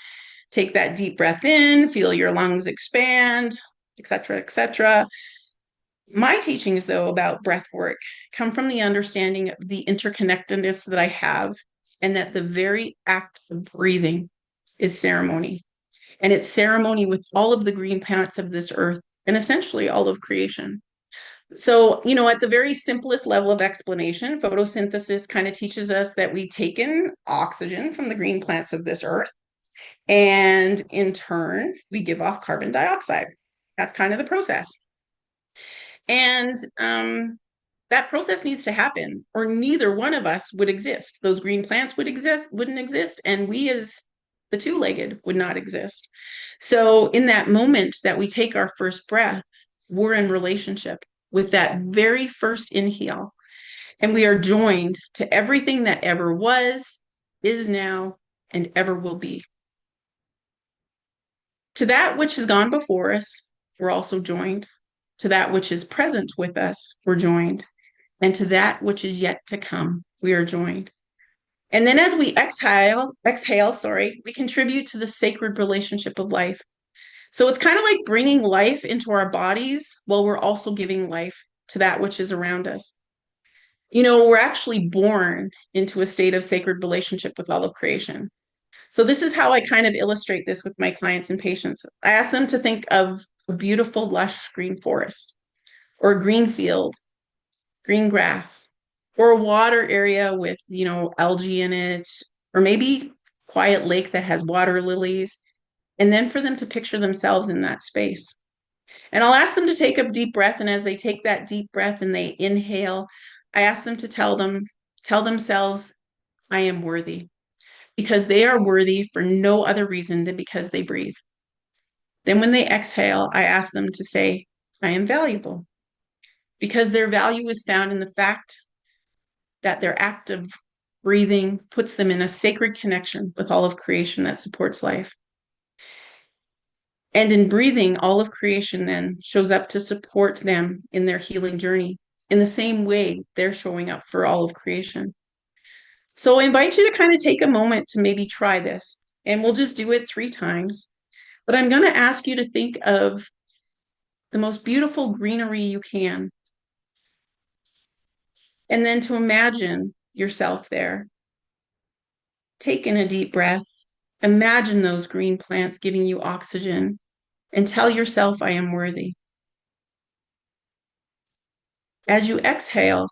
Take that deep breath in, feel your lungs expand, et cetera, et cetera. My teachings, though, about breath work come from the understanding of the interconnectedness that I have, and that the very act of breathing is ceremony. And it's ceremony with all of the green plants of this earth and essentially all of creation. So, at the very simplest level of explanation, photosynthesis kind of teaches us that we take in oxygen from the green plants of this earth, and in turn, we give off carbon dioxide. That's kind of the process. And that process needs to happen, or neither one of us would exist. Those green plants wouldn't exist, and we as the two-legged would not exist. So in that moment that we take our first breath, we're in relationship with that very first inhale, and we are joined to everything that ever was, is now, and ever will be. To that which has gone before us, we're also joined. To that which is present with us, we're joined. And to that which is yet to come, we are joined. And then as we exhale, we contribute to the sacred relationship of life. So it's kind of like bringing life into our bodies while we're also giving life to that which is around us. We're actually born into a state of sacred relationship with all of creation. So this is how I kind of illustrate this with my clients and patients. I ask them to think of a beautiful, lush green forest, or a green field, green grass, or a water area with, algae in it, or maybe quiet lake that has water lilies, and then for them to picture themselves in that space. And I'll ask them to take a deep breath, and as they take that deep breath and they inhale, I ask them to tell themselves, I am worthy, because they are worthy for no other reason than because they breathe. Then when they exhale, I ask them to say, I am valuable, because their value is found in the fact that their act of breathing puts them in a sacred connection with all of creation that supports life. And in breathing, all of creation then shows up to support them in their healing journey in the same way they're showing up for all of creation. So I invite you to kind of take a moment to maybe try this, and we'll just do it 3 times. But I'm going to ask you to think of the most beautiful greenery you can. And then to imagine yourself there. Take in a deep breath. Imagine those green plants giving you oxygen, and tell yourself, I am worthy. As you exhale,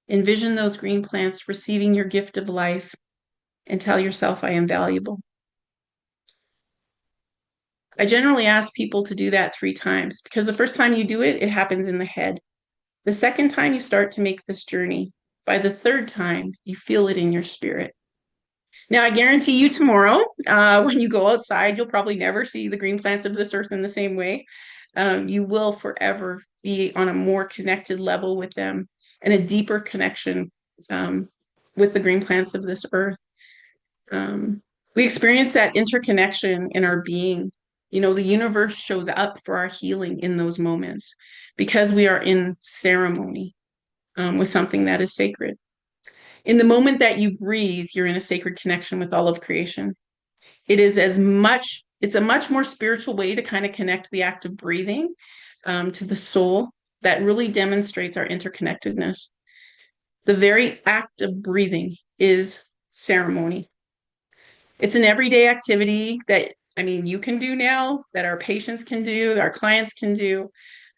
envision those green plants receiving your gift of life, and tell yourself, I am valuable. I generally ask people to do that 3 times, because the first time you do it, it happens in the head. The second time you start to make this journey, by the third time, you feel it in your spirit. Now, I guarantee you tomorrow, when you go outside, you'll probably never see the green plants of this earth in the same way. You will forever be on a more connected level with them and a deeper connection with the green plants of this earth. We experience that interconnection in our being. You know, the universe shows up for our healing in those moments because we are in ceremony with something that is sacred. In the moment that you breathe, you're in a sacred connection with all of creation. It's a much more spiritual way to kind of connect the act of breathing to the soul that really demonstrates our interconnectedness. The very act of breathing is ceremony. It's an everyday activity that, I mean, you can do now, that our patients can do, that our clients can do,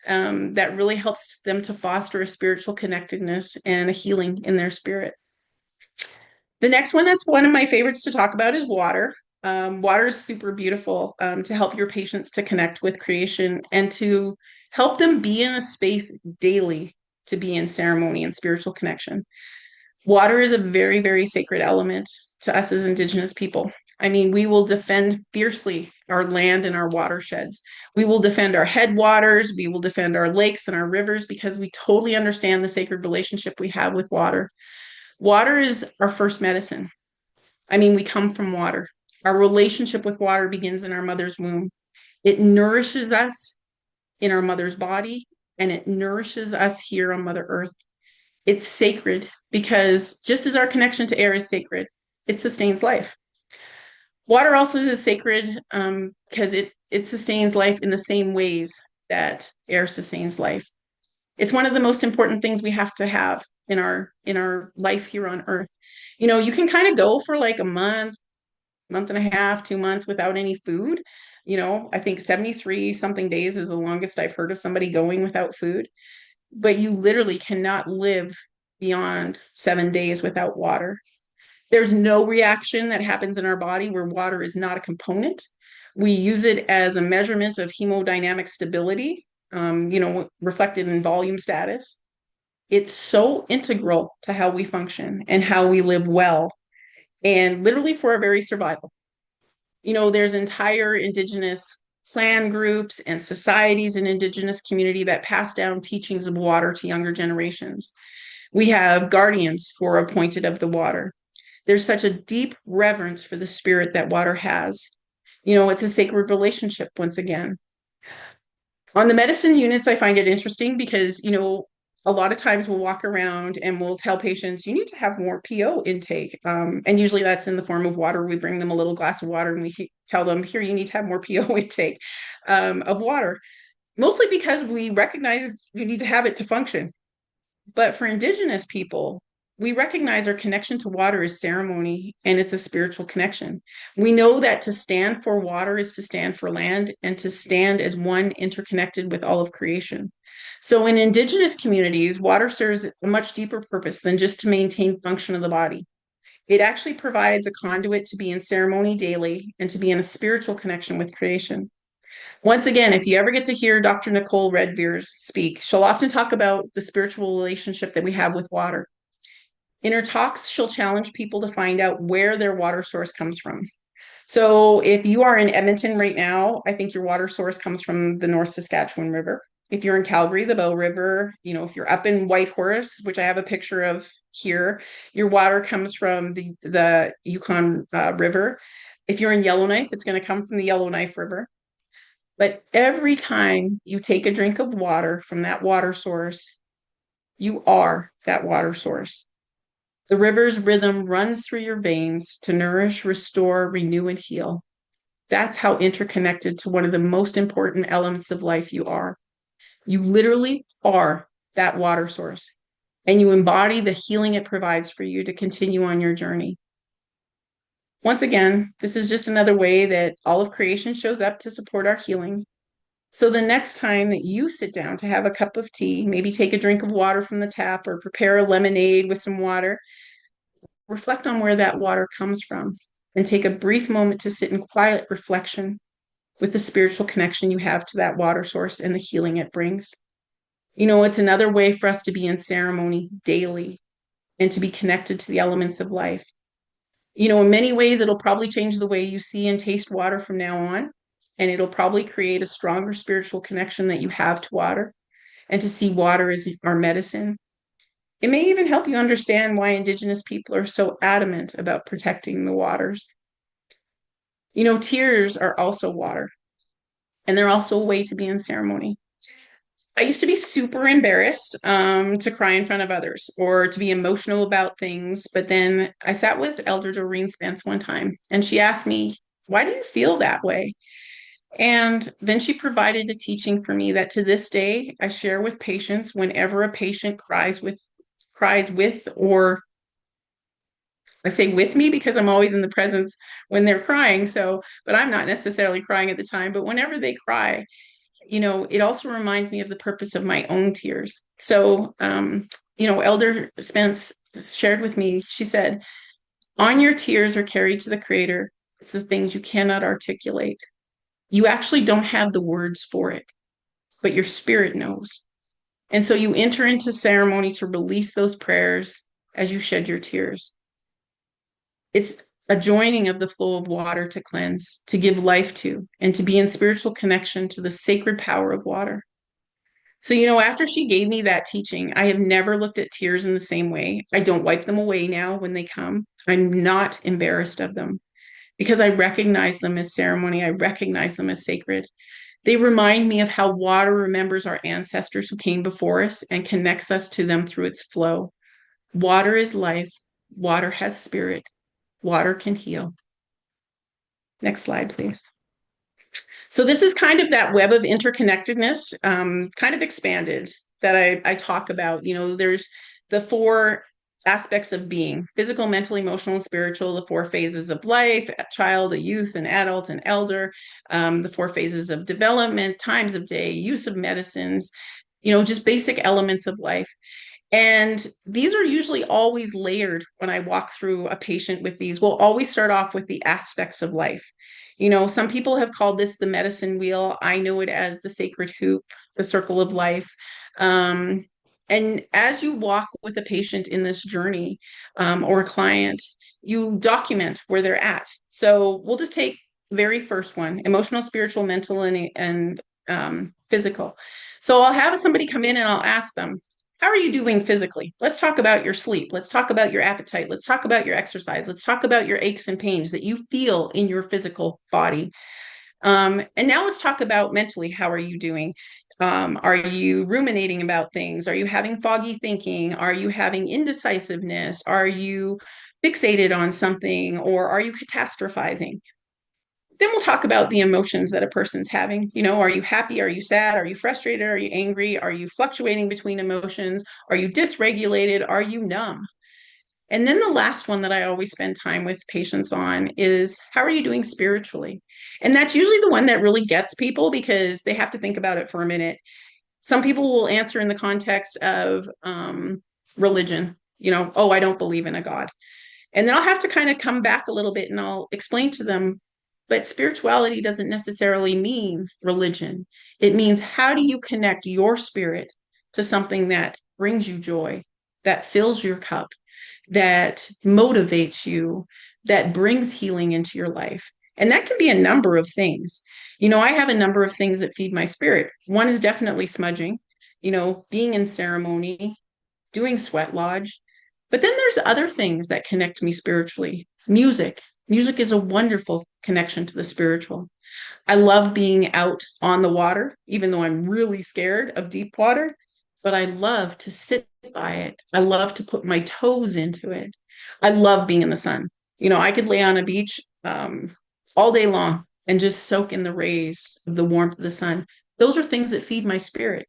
that really helps them to foster a spiritual connectedness and a healing in their spirit. The next one that's one of my favorites to talk about is water. Water is super beautiful to help your patients to connect with creation and to help them be in a space daily to be in ceremony and spiritual connection. Water is a very, very sacred element to us as Indigenous people. I mean, we will defend fiercely our land and our watersheds. We will defend our headwaters. We will defend our lakes and our rivers because we totally understand the sacred relationship we have with water. Water is our first medicine. I mean, we come from water. Our relationship with water begins in our mother's womb. It nourishes us in our mother's body, and it nourishes us here on Mother Earth. It's sacred because just as our connection to air is sacred, it sustains life. Water also is sacred because it sustains life in the same ways that air sustains life. It's one of the most important things we have to have in our life here on Earth. You know, you can kind of go for like a month and a half, 2 months without any food. You know, I think 73 something days is the longest I've heard of somebody going without food. But you literally cannot live beyond 7 days without water. There's no reaction that happens in our body where water is not a component. We use it as a measurement of hemodynamic stability, reflected in volume status. It's so integral to how we function and how we live well, and literally for our very survival. You know, there's entire Indigenous clan groups and societies in Indigenous community that pass down teachings of water to younger generations. We have guardians who are appointed of the water. There's such a deep reverence for the spirit that water has. You know, it's a sacred relationship once again. On the medicine units, I find it interesting because, you know, a lot of times we'll walk around and we'll tell patients, you need to have more PO intake. And usually that's in the form of water. We bring them a little glass of water and we tell them, here, you need to have more PO intake of water, mostly because we recognize you need to have it to function. But for Indigenous people, we recognize our connection to water is ceremony and it's a spiritual connection. We know that to stand for water is to stand for land and to stand as one interconnected with all of creation. So in Indigenous communities, water serves a much deeper purpose than just to maintain function of the body. It actually provides a conduit to be in ceremony daily and to be in a spiritual connection with creation. Once again, if you ever get to hear Dr. Nicole Redveers speak, she'll often talk about the spiritual relationship that we have with water. In her talks, she'll challenge people to find out where their water source comes from. So if you are in Edmonton right now, I think your water source comes from the North Saskatchewan River. If you're in Calgary, the Bow River. You know, if you're up in Whitehorse, which I have a picture of here, your water comes from the Yukon River. If you're in Yellowknife, it's going to come from the Yellowknife River. But every time you take a drink of water from that water source, you are that water source. The river's rhythm runs through your veins to nourish, restore, renew, and heal. That's how interconnected to one of the most important elements of life you are. You literally are that water source, and you embody the healing it provides for you to continue on your journey. Once again, this is just another way that all of creation shows up to support our healing. So the next time that you sit down to have a cup of tea, maybe take a drink of water from the tap or prepare a lemonade with some water, reflect on where that water comes from and take a brief moment to sit in quiet reflection with the spiritual connection you have to that water source and the healing it brings. You know, it's another way for us to be in ceremony daily and to be connected to the elements of life. In many ways, it'll probably change the way you see and taste water from now on. And it'll probably create a stronger spiritual connection that you have to water and to see water as our medicine. It may even help you understand why Indigenous people are so adamant about protecting the waters. Tears are also water, and they're also a way to be in ceremony. I used to be super embarrassed to cry in front of others or to be emotional about things. But then I sat with Elder Doreen Spence one time, and she asked me, "Why do you feel that way?" And then she provided a teaching for me that to this day I share with patients whenever a patient cries with, or I say with me because I'm always in the presence when they're crying. So, but I'm not necessarily crying at the time, but whenever they cry, it also reminds me of the purpose of my own tears. So, Elder Spence shared with me, she said, "On your tears are carried to the Creator. It's the things you cannot articulate. You actually don't have the words for it, but your spirit knows. And so you enter into ceremony to release those prayers as you shed your tears. It's a joining of the flow of water to cleanse, to give life to, and to be in spiritual connection to the sacred power of water." So, after she gave me that teaching, I have never looked at tears in the same way. I don't wipe them away now when they come. I'm not embarrassed of them because I recognize them as ceremony. I recognize them as sacred. They remind me of how water remembers our ancestors who came before us and connects us to them through its flow. Water is life. Water has spirit. Water can heal. Next slide, please. So this is kind of that web of interconnectedness, kind of expanded, that I talk about. There's the four aspects of being: physical, mental, emotional, and spiritual, the four phases of life: a child, a youth, an adult, an elder, the four phases of development, times of day, use of medicines, just basic elements of life. And these are usually always layered when I walk through a patient with these. We'll always start off with the aspects of life. Some people have called this the medicine wheel. I know it as the sacred hoop, the circle of life. And as you walk with a patient in this journey, or a client, you document where they're at. So we'll just take very first one: emotional, spiritual, mental, and physical. So I'll have somebody come in and I'll ask them, "How are you doing physically? Let's talk about your sleep. Let's talk about your appetite. Let's talk about your exercise. Let's talk about your aches and pains that you feel in your physical body. And now let's talk about mentally. How are you doing? Are you ruminating about things? Are you having foggy thinking? Are you having indecisiveness? Are you fixated on something, or are you catastrophizing?" Then we'll talk about the emotions that a person's having. Are you happy? Are you sad? Are you frustrated? Are you angry? Are you fluctuating between emotions? Are you dysregulated? Are you numb? And then the last one that I always spend time with patients on is, how are you doing spiritually? And that's usually the one that really gets people because they have to think about it for a minute. Some people will answer in the context of religion, "Oh, I don't believe in a God." And then I'll have to kind of come back a little bit and I'll explain to them, but spirituality doesn't necessarily mean religion. It means, how do you connect your spirit to something that brings you joy, that fills your cup, that motivates you, that brings healing into your life? And that can be a number of things. I have a number of things that feed my spirit. One is definitely smudging, being in ceremony, doing sweat lodge. But then there's other things that connect me spiritually. Music. Music is a wonderful connection to the spiritual. I love being out on the water, even though I'm really scared of deep water, but I love to sit by it. I love to put my toes into it. I love being in the sun. I could lay on a beach all day long and just soak in the rays of the warmth of the sun. Those are things that feed my spirit.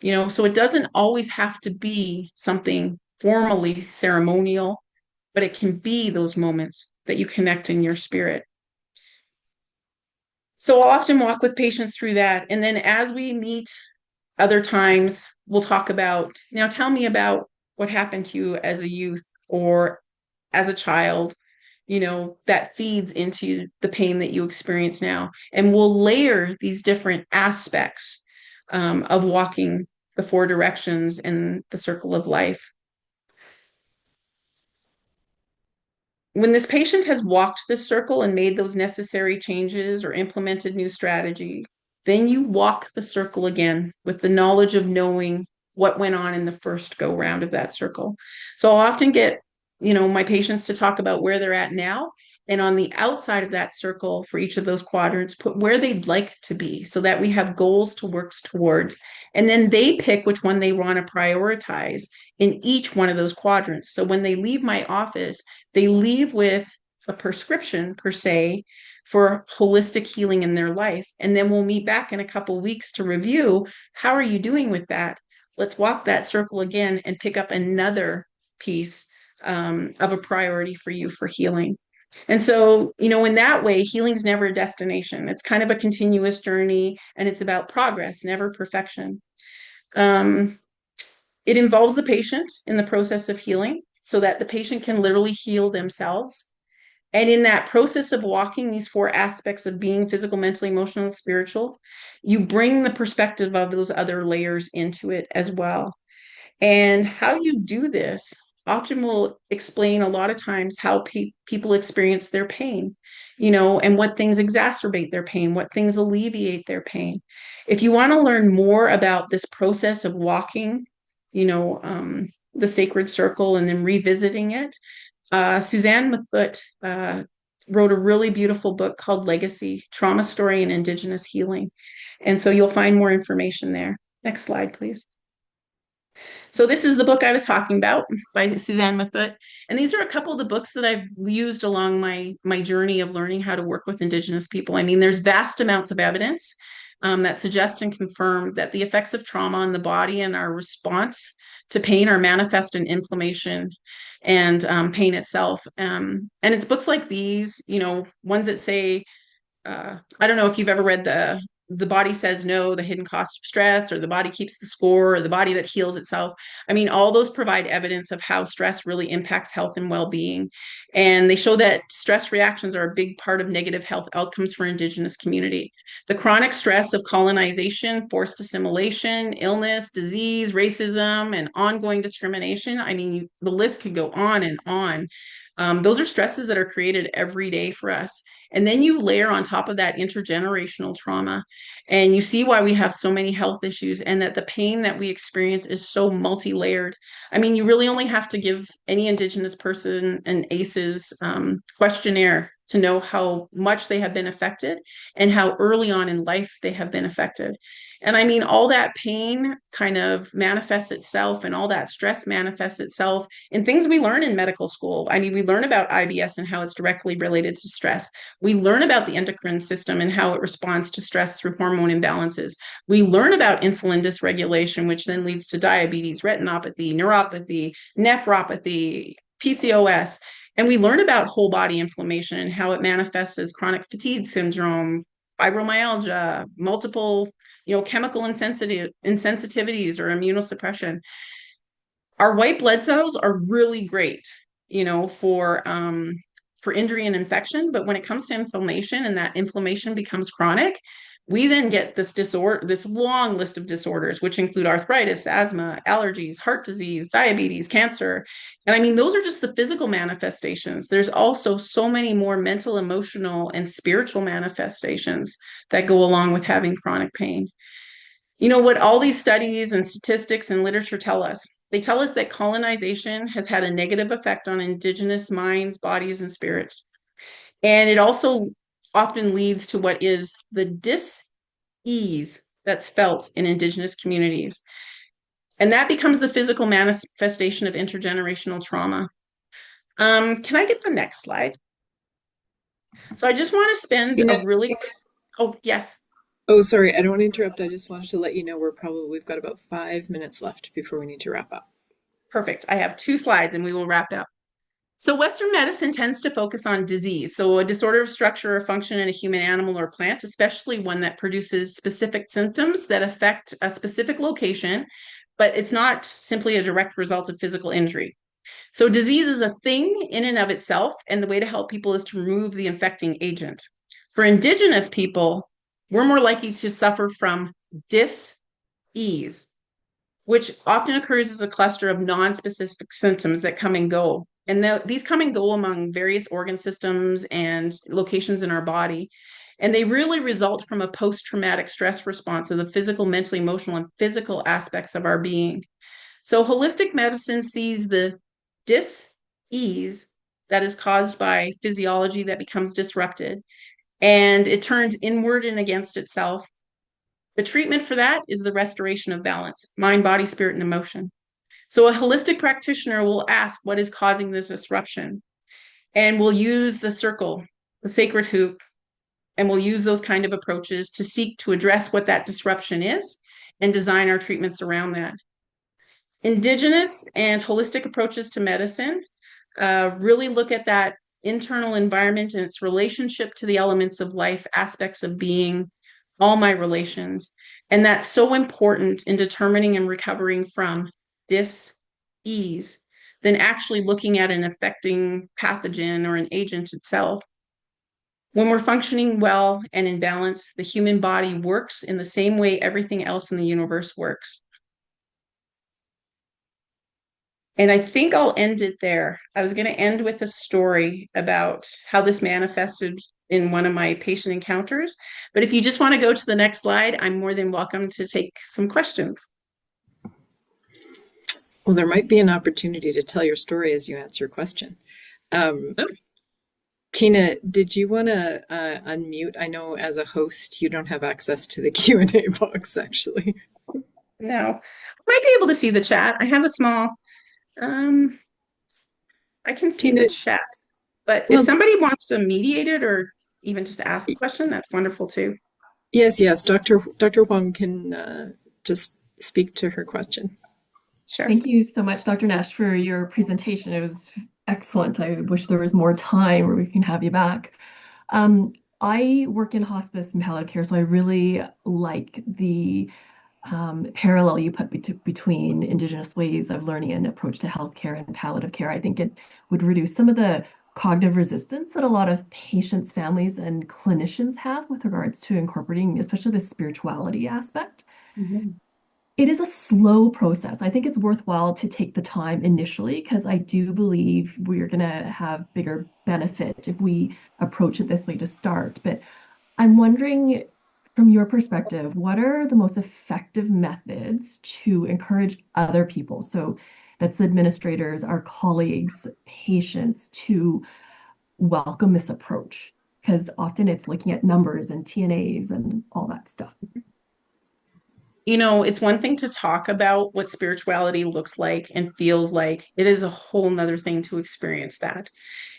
So it doesn't always have to be something formally ceremonial, but it can be those moments that you connect in your spirit. So I'll often walk with patients through that. And then as we meet other times, we'll talk about, now tell me about what happened to you as a youth or as a child, that feeds into the pain that you experience now. And we'll layer these different aspects of walking the four directions in the circle of life. When this patient has walked this circle and made those necessary changes or implemented new strategy, then you walk the circle again with the knowledge of knowing what went on in the first go round of that circle. So I'll often get, my patients to talk about where they're at now. And on the outside of that circle for each of those quadrants, put where they'd like to be so that we have goals to work towards. And then they pick which one they want to prioritize in each one of those quadrants. So when they leave my office, they leave with a prescription per se for holistic healing in their life. And then we'll meet back in a couple weeks to review, how are you doing with that? Let's walk that circle again and pick up another piece of a priority for you for healing. And so, in that way, healing's never a destination. It's kind of a continuous journey, and it's about progress, never perfection. It involves the patient in the process of healing so that the patient can literally heal themselves. And in that process of walking these four aspects of being physical, mental, emotional, and spiritual, you bring the perspective of those other layers into it as well. And how you do this often will explain a lot of times how people experience their pain, and what things exacerbate their pain, what things alleviate their pain. If you want to learn more about this process of walking, the sacred circle and then revisiting it, Suzanne Mathout wrote a really beautiful book called Legacy, Trauma Story and Indigenous Healing. And so you'll find more information there. Next slide, please. So this is the book I was talking about by Suzanne Mathout. And these are a couple of the books that I've used along my journey of learning how to work with Indigenous people. I mean, there's vast amounts of evidence that suggest and confirm that the effects of trauma on the body and our response to pain are manifest in inflammation and pain itself. And it's books like these, ones that say, I don't know if you've ever read the Body Says No, The Hidden Cost of Stress, or The Body Keeps the Score, or The Body That Heals Itself. I mean, all those provide evidence of how stress really impacts health and well-being. And they show that stress reactions are a big part of negative health outcomes for Indigenous community. The chronic stress of colonization, forced assimilation, illness, disease, racism, and ongoing discrimination. I mean, the list could go on and on. Those are stresses that are created every day for us. And then you layer on top of that intergenerational trauma, and you see why we have so many health issues and that the pain that we experience is so multi-layered. I mean, you really only have to give any Indigenous person an ACEs questionnaire to know how much they have been affected and how early on in life they have been affected. And I mean, all that pain kind of manifests itself, and all that stress manifests itself in things we learn in medical school. I mean, we learn about IBS and how it's directly related to stress. We learn about the endocrine system and how it responds to stress through hormone imbalances. We learn about insulin dysregulation, which then leads to diabetes, retinopathy, neuropathy, nephropathy, PCOS. And we learn about whole body inflammation and how it manifests as chronic fatigue syndrome, fibromyalgia, multiple, chemical insensitivities or immunosuppression. Our white blood cells are really great, for injury and infection, but when it comes to inflammation and that inflammation becomes chronic, we then get this long list of disorders, which include arthritis, asthma, allergies, heart disease, diabetes, cancer. And I mean, those are just the physical manifestations. There's also so many more mental, emotional, and spiritual manifestations that go along with having chronic pain. What all these studies and statistics and literature tell us? They tell us that colonization has had a negative effect on Indigenous minds, bodies, and spirits. And it also often leads to what is the dis-ease that's felt in Indigenous communities. And that becomes the physical manifestation of intergenerational trauma. Can I get the next slide? So I just want to spend a really, oh, yes. Oh, sorry, I don't want to interrupt. I just wanted to let you know we've got about 5 minutes left before we need to wrap up. Perfect. I have 2 slides and we will wrap up. So Western medicine tends to focus on disease, so a disorder of structure or function in a human, animal, or plant, especially one that produces specific symptoms that affect a specific location, but it's not simply a direct result of physical injury. So disease is a thing in and of itself, and the way to help people is to remove the infecting agent. For Indigenous people, we're more likely to suffer from dis-ease, which often occurs as a cluster of non-specific symptoms that come and go. And these come and go among various organ systems and locations in our body. And they really result from a post-traumatic stress response of the physical, mentally, emotional, and physical aspects of our being. So holistic medicine sees the dis-ease that is caused by physiology that becomes disrupted, and it turns inward and against itself. The treatment for that is the restoration of balance, mind, body, spirit, and emotion. So a holistic practitioner will ask what is causing this disruption, and will use the circle, the sacred hoop, and we'll use those kind of approaches to seek to address what that disruption is and design our treatments around that. Indigenous and holistic approaches to medicine really look at that internal environment and its relationship to the elements of life, aspects of being, all my relations. And that's so important in determining and recovering from dis-ease than actually looking at an affecting pathogen or an agent itself. When we're functioning well and in balance, the human body works in the same way everything else in the universe works. And I think I'll end it there. I was going to end with a story about how this manifested in one of my patient encounters. But if you just want to go to the next slide, I'm more than welcome to take some questions. Well, there might be an opportunity to tell your story as you answer a question. Tina, did you want to unmute? I know as a host, you don't have access to the Q&A box, actually. No, I might be able to see the chat. I have a small, I can see Tina, the chat, but if somebody wants to mediate it or even just ask a question, that's wonderful too. Yes, Dr. Huang can just speak to her question. Sure. Thank you so much, Dr. Nash, for your presentation. It was excellent. I wish there was more time where we can have you back. I work in hospice and palliative care, so I really like the parallel you put between Indigenous ways of learning and approach to healthcare and palliative care. I think it would reduce some of the cognitive resistance that a lot of patients, families, and clinicians have with regards to incorporating, especially the spirituality aspect. Mm-hmm. It is a slow process. I think it's worthwhile to take the time initially because I do believe we're going to have bigger benefit if we approach it this way to start. But I'm wondering, from your perspective, what are the most effective methods to encourage other people? So that's administrators, our colleagues, patients to welcome this approach because often it's looking at numbers and TNAs and all that stuff. You know, it's one thing to talk about what spirituality looks like and feels like. It is a whole nother thing to experience that.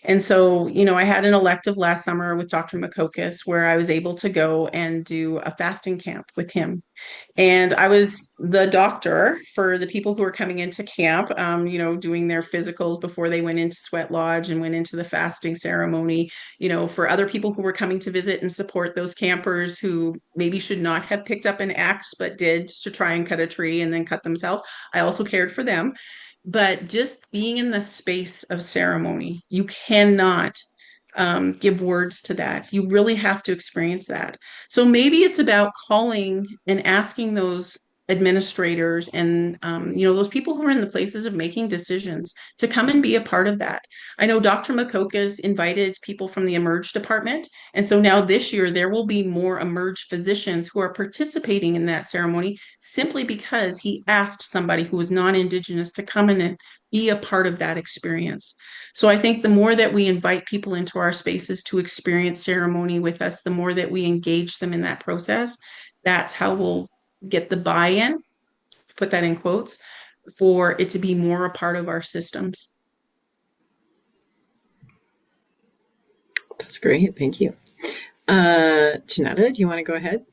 And so, you know, I had an elective last summer with Dr. Makokis where I was able to go and do a fasting camp with him. And I was the doctor for the people who were coming into camp, you know, doing their physicals before they went into Sweat Lodge and went into the fasting ceremony, you know, for other people who were coming to visit and support those campers who maybe should not have picked up an axe, but did to try and cut a tree and then cut themselves. I also cared for them. But just being in the space of ceremony, you cannot give words to that. You really have to experience that. So maybe it's about calling and asking those administrators and you know, those people who are in the places of making decisions to come and be a part of that. I know Dr. Makoka's invited people from the Emerge department, and so now this year there will be more Emerge physicians who are participating in that ceremony simply because he asked somebody who was non-Indigenous to come in and be a part of that experience. So I think the more that we invite people into our spaces to experience ceremony with us, the more that we engage them in that process, that's how we'll get the buy-in, put that in quotes, for it to be more a part of our systems. That's great. Thank you. Janetta, do you want to go ahead?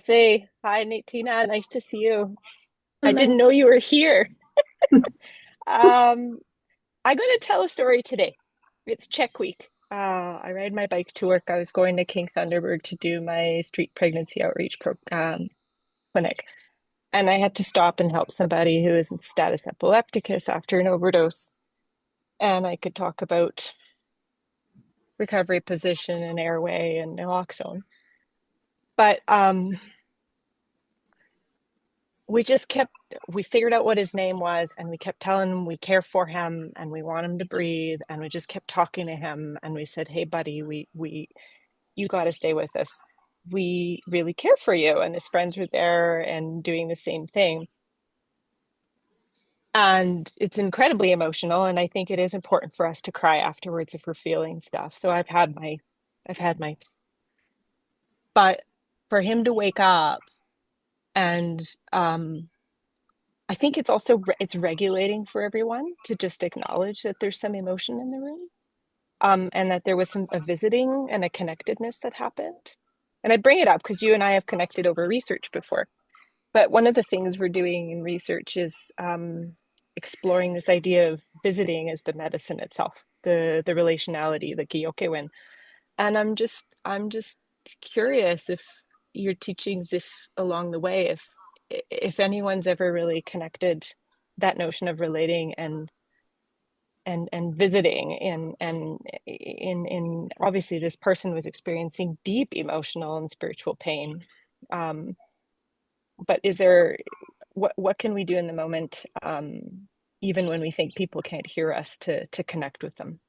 Say hi, Tina. Nice to see you. I didn't know you were here. I'm going to tell a story today. It's check week. I ride my bike to work. I was going to King Thunderbird to do my street pregnancy outreach clinic. And I had to stop and help somebody who is in status epilepticus after an overdose. And I could talk about recovery position and airway and naloxone. But we figured out what his name was, and we kept telling him we care for him and we want him to breathe, and we just kept talking to him, and we said, hey buddy, you got to stay with us, we really care for you. And his friends were there and doing the same thing, and it's incredibly emotional, and I think it is important for us to cry afterwards if we're feeling stuff. So I've had my but for him to wake up, and I think it's also it's regulating for everyone to just acknowledge that there's some emotion in the room, and that there was a visiting and a connectedness that happened. And I bring it up because you and I have connected over research before. But one of the things we're doing in research is exploring this idea of visiting as the medicine itself, the relationality, the Gyokewen. And I'm just curious if your teachings, if along the way, if anyone's ever really connected that notion of relating and visiting, in obviously this person was experiencing deep emotional and spiritual pain. But is there what can we do in the moment, even when we think people can't hear us, to connect with them?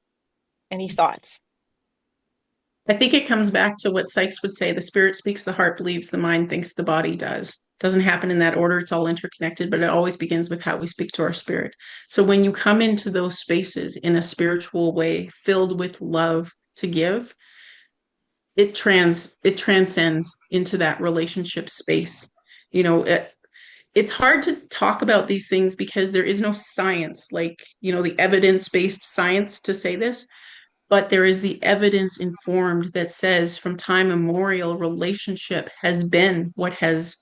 Any thoughts? I think it comes back to what Sykes would say: the spirit speaks, the heart believes, the mind thinks, the body does. Doesn't happen in that order. It's all interconnected, but it always begins with how we speak to our spirit. So when you come into those spaces in a spiritual way, filled with love to give, it transcends into that relationship space. You know, it's hard to talk about these things because there is no science, like, the evidence-based science to say this, but there is the evidence informed that says from time immemorial, relationship has been what has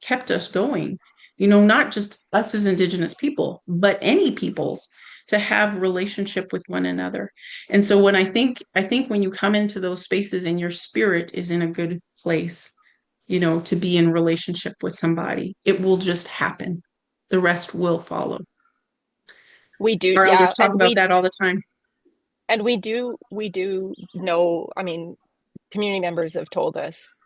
kept us going. Not just us as Indigenous people, but any peoples, to have relationship with one another. And so I think when you come into those spaces and your spirit is in a good place, to be in relationship with somebody, it will just happen. The rest will follow. We do, Our yeah, elders talk about that all the time. and we do know, I mean, community members have told us,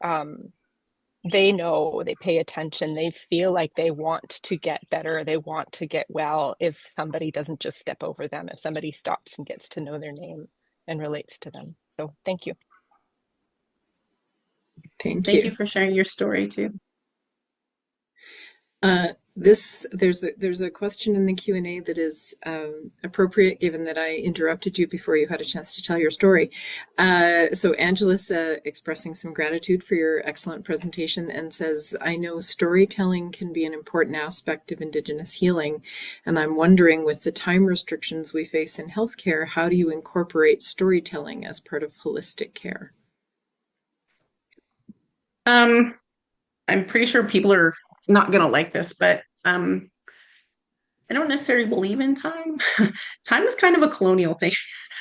they know, they pay attention, they feel like they want to get better, they want to get well if somebody doesn't just step over them, if somebody stops and gets to know their name and relates to them. So thank you. Thank Thank you. you for sharing your story too. There's a question in the Q&A that is appropriate, given that I interrupted you before you had a chance to tell your story. So Angela's expressing some gratitude for your excellent presentation and says, I know storytelling can be an important aspect of Indigenous healing, and I'm wondering, with the time restrictions we face in healthcare, how do you incorporate storytelling as part of holistic care? I'm pretty sure people are not going to like this, but I don't necessarily believe in time. Time is kind of a colonial thing.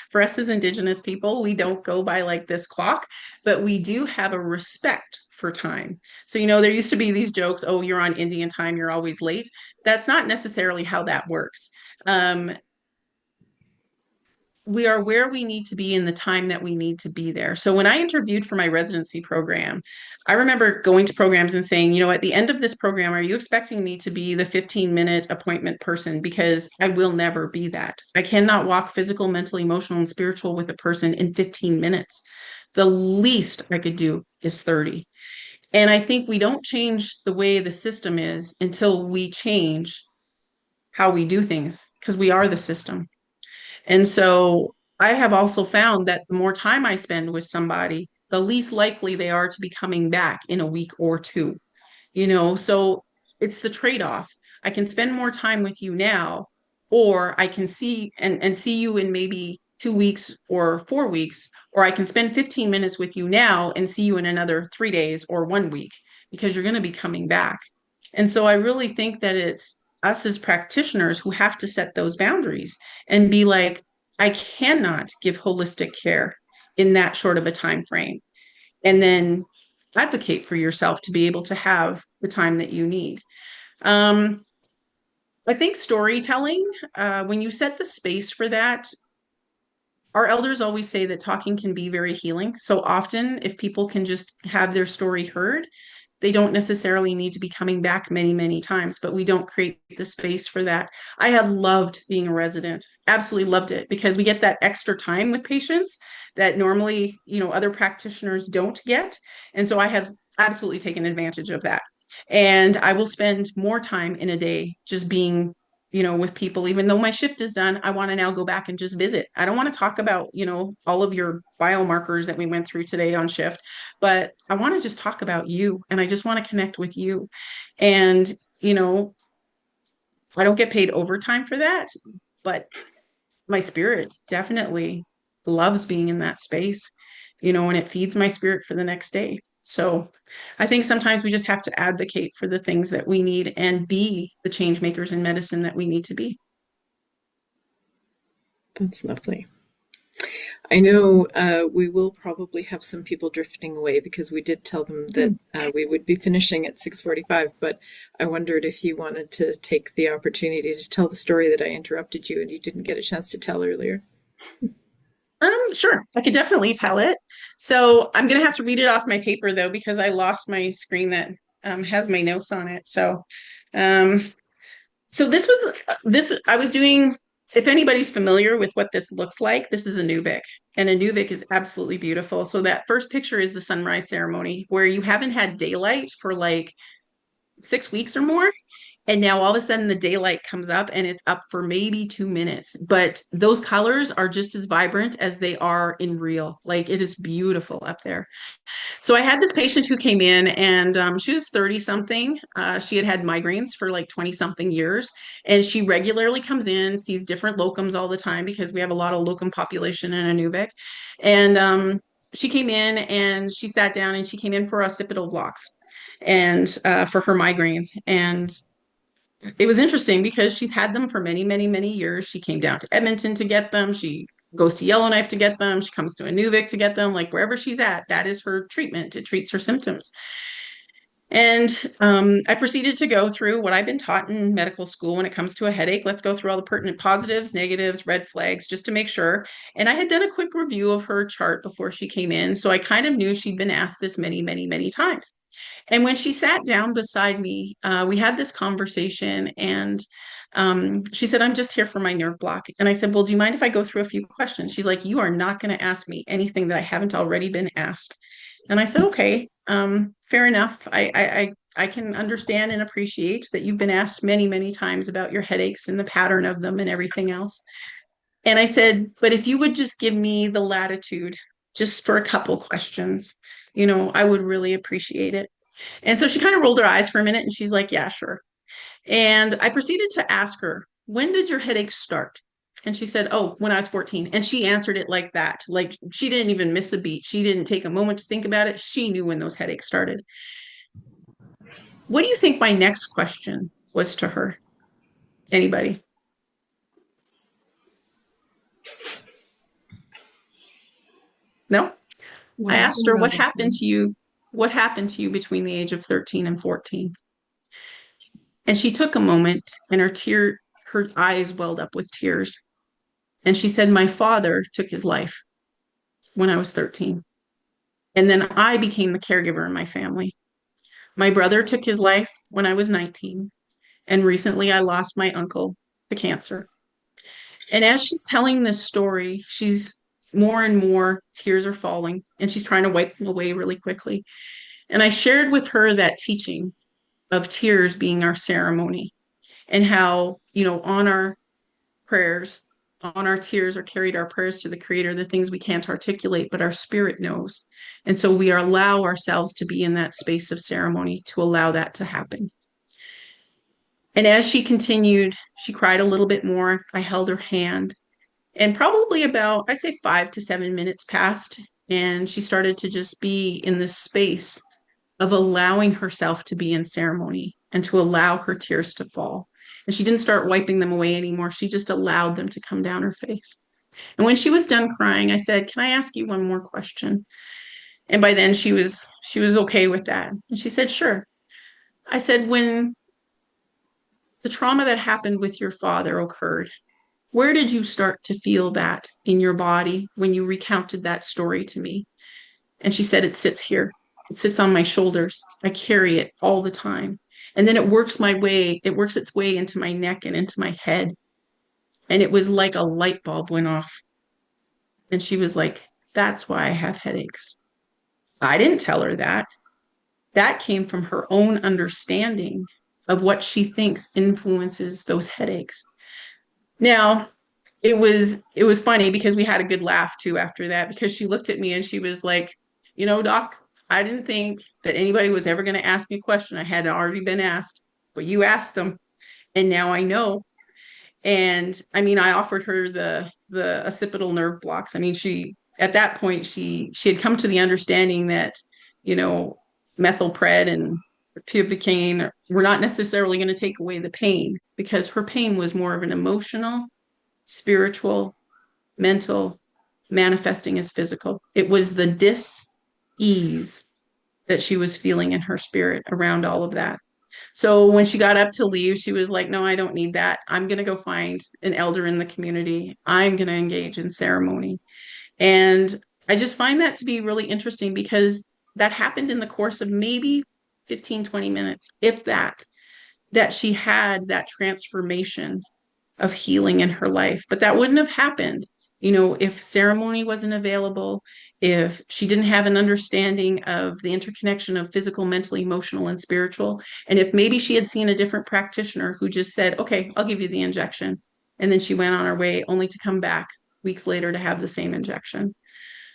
For us as Indigenous people, we don't go by like this clock, but we do have a respect for time. So, there used to be these jokes, oh, you're on Indian time, you're always late. That's not necessarily how that works. We are where we need to be in the time that we need to be there. So when I interviewed for my residency program, I remember going to programs and saying, at the end of this program, are you expecting me to be the 15-minute appointment person? Because I will never be that. I cannot walk physical, mental, emotional, and spiritual with a person in 15 minutes. The least I could do is 30. And I think we don't change the way the system is until we change how we do things, because we are the system. And so I have also found that the more time I spend with somebody, the least likely they are to be coming back in a week or two. So it's the trade-off. I can spend more time with you now, or I can see you in maybe 2 weeks or 4 weeks, or I can spend 15 minutes with you now and see you in another 3 days or 1 week, because you're going to be coming back. And so I really think that it's us as practitioners who have to set those boundaries and be like, I cannot give holistic care in that short of a time frame. And then advocate for yourself to be able to have the time that you need. I think storytelling, when you set the space for that, our elders always say that talking can be very healing. So often, if people can just have their story heard, They don't necessarily need to be coming back many, many times, but we don't create the space for that. I have loved being a resident, absolutely loved it, because we get that extra time with patients that normally, other practitioners don't get. And so I have absolutely taken advantage of that. And I will spend more time in a day just being with people. Even though my shift is done, I want to now go back and just visit. I don't want to talk about, all of your biomarkers that we went through today on shift, but I want to just talk about you, and I just want to connect with you. And, I don't get paid overtime for that, but my spirit definitely loves being in that space, and it feeds my spirit for the next day. So I think sometimes we just have to advocate for the things that we need and be the change makers in medicine that we need to be. That's lovely. I know we will probably have some people drifting away because we did tell them that we would be finishing at 6:45, but I wondered if you wanted to take the opportunity to tell the story that I interrupted you and you didn't get a chance to tell earlier. Sure, I could definitely tell it. So I'm gonna have to read it off my paper though, because I lost my screen that has my notes on it. So, so this I was doing. If anybody's familiar with what this looks like, this is a Nubik, and a Nubik is absolutely beautiful. So that first picture is the sunrise ceremony where you haven't had daylight for like 6 weeks or more. And now all of a sudden the daylight comes up and it's up for maybe 2 minutes. But those colors are just as vibrant as they are in real. Like it is beautiful up there. So I had this patient who came in and she was 30 something. She had had migraines for like 20 something years. And she regularly comes in, sees different locums all the time because we have a lot of locum population in Inuvik. And she came in and she sat down and she came in for occipital blocks and for her migraines. And it was interesting because she's had them for many, many, many years. She came down to Edmonton to get them. She goes to Yellowknife to get them. She comes to Inuvik to get them. Like wherever she's at, that is her treatment. It treats her symptoms. And I proceeded to go through what I've been taught in medical school when it comes to a headache. Let's go through all the pertinent positives, negatives, red flags, just to make sure. And I had done a quick review of her chart before she came in. So I kind of knew she'd been asked this many, many, many times. And when she sat down beside me, we had this conversation and she said, I'm just here for my nerve block. And I said, well, do you mind if I go through a few questions? She's like, you are not going to ask me anything that I haven't already been asked. And I said, okay, fair enough. I can understand and appreciate that you've been asked many, many times about your headaches and the pattern of them and everything else. And I said, but if you would just give me the latitude just for a couple questions, I would really appreciate it. And so she kind of rolled her eyes for a minute and she's like, yeah, sure. And I proceeded to ask her, when did your headache start? And she said, oh, when I was 14. And she answered it like that. Like she didn't even miss a beat. She didn't take a moment to think about it. She knew when those headaches started. What do you think my next question was to her? Anybody? No? I asked her, what happened to you? What happened to you between the age of 13 and 14? And she took a moment and her eyes welled up with tears. And she said, my father took his life when I was 13. And then I became the caregiver in my family. My brother took his life when I was 19. And recently I lost my uncle to cancer. And as she's telling this story, she's more and more tears are falling and she's trying to wipe them away really quickly. And I shared with her that teaching of tears being our ceremony and how, on our prayers, on our tears are carried our prayers to the Creator, the things we can't articulate, but our spirit knows. And so we allow ourselves to be in that space of ceremony to allow that to happen. And as she continued, she cried a little bit more. I held her hand. And probably about, I'd say 5 to 7 minutes passed. And she started to just be in this space of allowing herself to be in ceremony and to allow her tears to fall. And she didn't start wiping them away anymore. She just allowed them to come down her face. And when she was done crying, I said, can I ask you one more question? And by then she was okay with that. And she said, sure. I said, when the trauma that happened with your father occurred, where did you start to feel that in your body when you recounted that story to me? And she said, it sits here. It sits on my shoulders. I carry it all the time. And then it works its way into my neck and into my head. And it was like a light bulb went off. And she was like, that's why I have headaches. I didn't tell her that. That came from her own understanding of what she thinks influences those headaches. Now, it was funny because we had a good laugh too after that, because she looked at me and she was like, Doc, I didn't think that anybody was ever going to ask me a question I had already been asked, but you asked them, and now I know. And I mean, I offered her the occipital nerve blocks. I mean, she at that point she had come to the understanding that, methylpred and pubicaine were not necessarily going to take away the pain, because her pain was more of an emotional, spiritual, mental, manifesting as physical. It was the dis-ease that she was feeling in her spirit around all of that. So when she got up to leave, she was like, no, I don't need that. I'm going to go find an elder in the community. I'm going to engage in ceremony. And I just find that to be really interesting, because that happened in the course of maybe 15, 20 minutes, if that she had that transformation of healing in her life. But that wouldn't have happened, if ceremony wasn't available, if she didn't have an understanding of the interconnection of physical, mental, emotional, and spiritual. And if maybe she had seen a different practitioner who just said, okay, I'll give you the injection. And then she went on her way only to come back weeks later to have the same injection.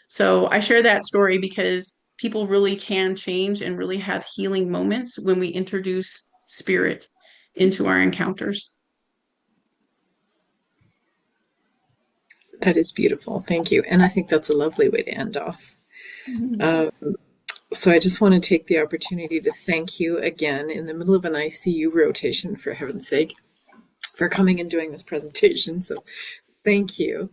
So I share that story because people really can change and really have healing moments when we introduce spirit into our encounters. That is beautiful. Thank you. And I think that's a lovely way to end off. So I just want to take the opportunity to thank you again in the middle of an ICU rotation, for heaven's sake, for coming and doing this presentation. So thank you.